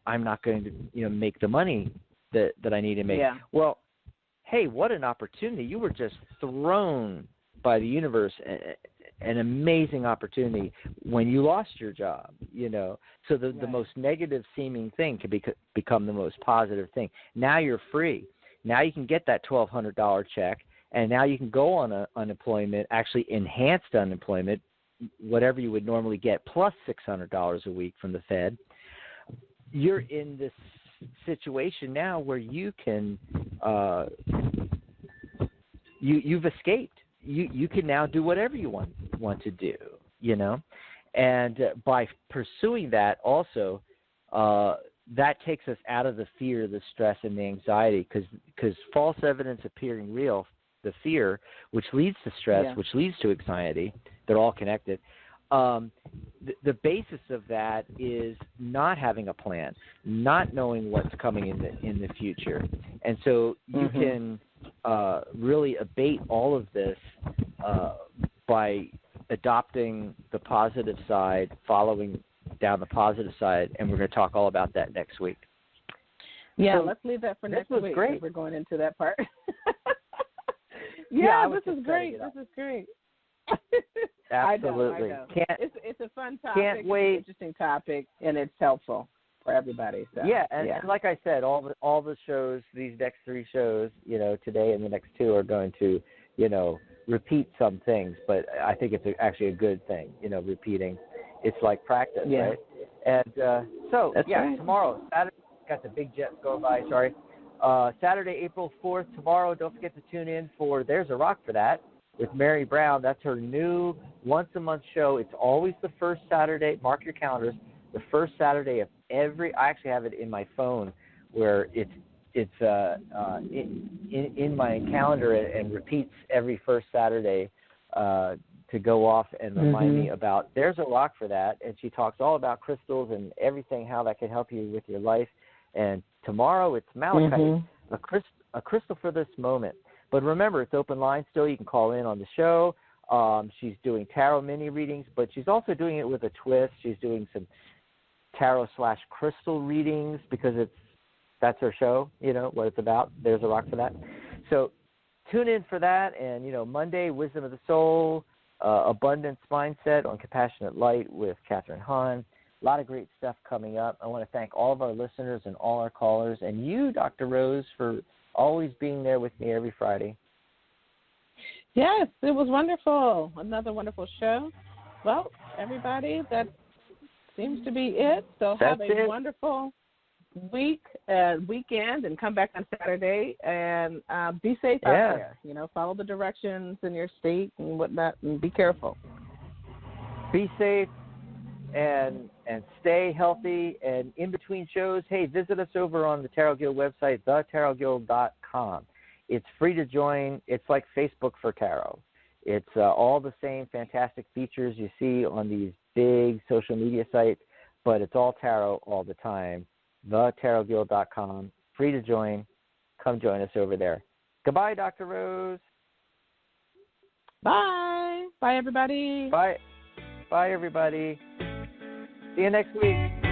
I'm not going to make the money that I need to make. Yeah. Well, hey, what an opportunity. You were just thrown by the universe, an amazing opportunity when you lost your job, So the most negative seeming thing can become the most positive thing. Now you're free. Now you can get that $1,200 check, and now you can go on unemployment, actually enhanced unemployment, whatever you would normally get, plus $600 a week from the Fed. You're in this situation now where you can you've escaped. You can now do whatever you want to do, and by pursuing that also that takes us out of the fear, the stress, and the anxiety, because false evidence appearing real, the fear, which leads to stress, which leads to anxiety, they're all connected. The basis of that is not having a plan, not knowing what's coming in the future. And so you can really abate all of this by adopting the positive side, following down the positive side, and we're going to talk all about that next week. Yeah, so let's leave that for next week. Great. We're going into that part. This is great. This is great. Absolutely. I know. It's a fun topic. Can't wait. It's an interesting topic, and it's helpful for everybody. So, and like I said, all the shows, these next 3 shows, today and the next 2 are going to, repeat some things, but I think it's actually a good thing, repeating. It's like practice, right? And right. Tomorrow, Saturday, got the big jets going by, sorry. Saturday, April 4th, tomorrow, don't forget to tune in for There's a Rock for That with Mary Brown. That's her new once-a-month show. It's always the first Saturday. Mark your calendars. The first Saturday of I actually have it in my phone where it's in my calendar and repeats every first Saturday to go off and remind me about There's a Rock for That. And she talks all about crystals and everything, how that can help you with your life. And tomorrow it's malachite, a crystal for this moment. But remember, it's open line still. You can call in on the show. She's doing tarot mini readings, but she's also doing it with a twist. She's doing some tarot/crystal readings because that's her show, what it's about. There's a Rock for That. So tune in for that. And, Monday, Wisdom of the Soul, Abundance Mindset on Compassionate Light with Catherine Hahn. A lot of great stuff coming up. I want to thank all of our listeners and all our callers, and you, Dr. Rose, for always being there with me every Friday. Yes, it was wonderful. Another wonderful show. Well, everybody, that seems to be it. So have a wonderful weekend, and come back on Saturday, and be safe out there. Follow the directions in your state and whatnot, and be careful. Be safe. and stay healthy. And in between shows, hey, visit us over on the Tarot Guild website, thetarotguild.com. It's free to join. It's like Facebook for tarot. It's all the same fantastic features you see on these big social media sites, but it's all tarot all the time. thetarotguild.com. Free to join. Come join us over there. Goodbye, Dr. Rose. Bye. Bye, everybody. Bye. Bye, everybody. See you next week.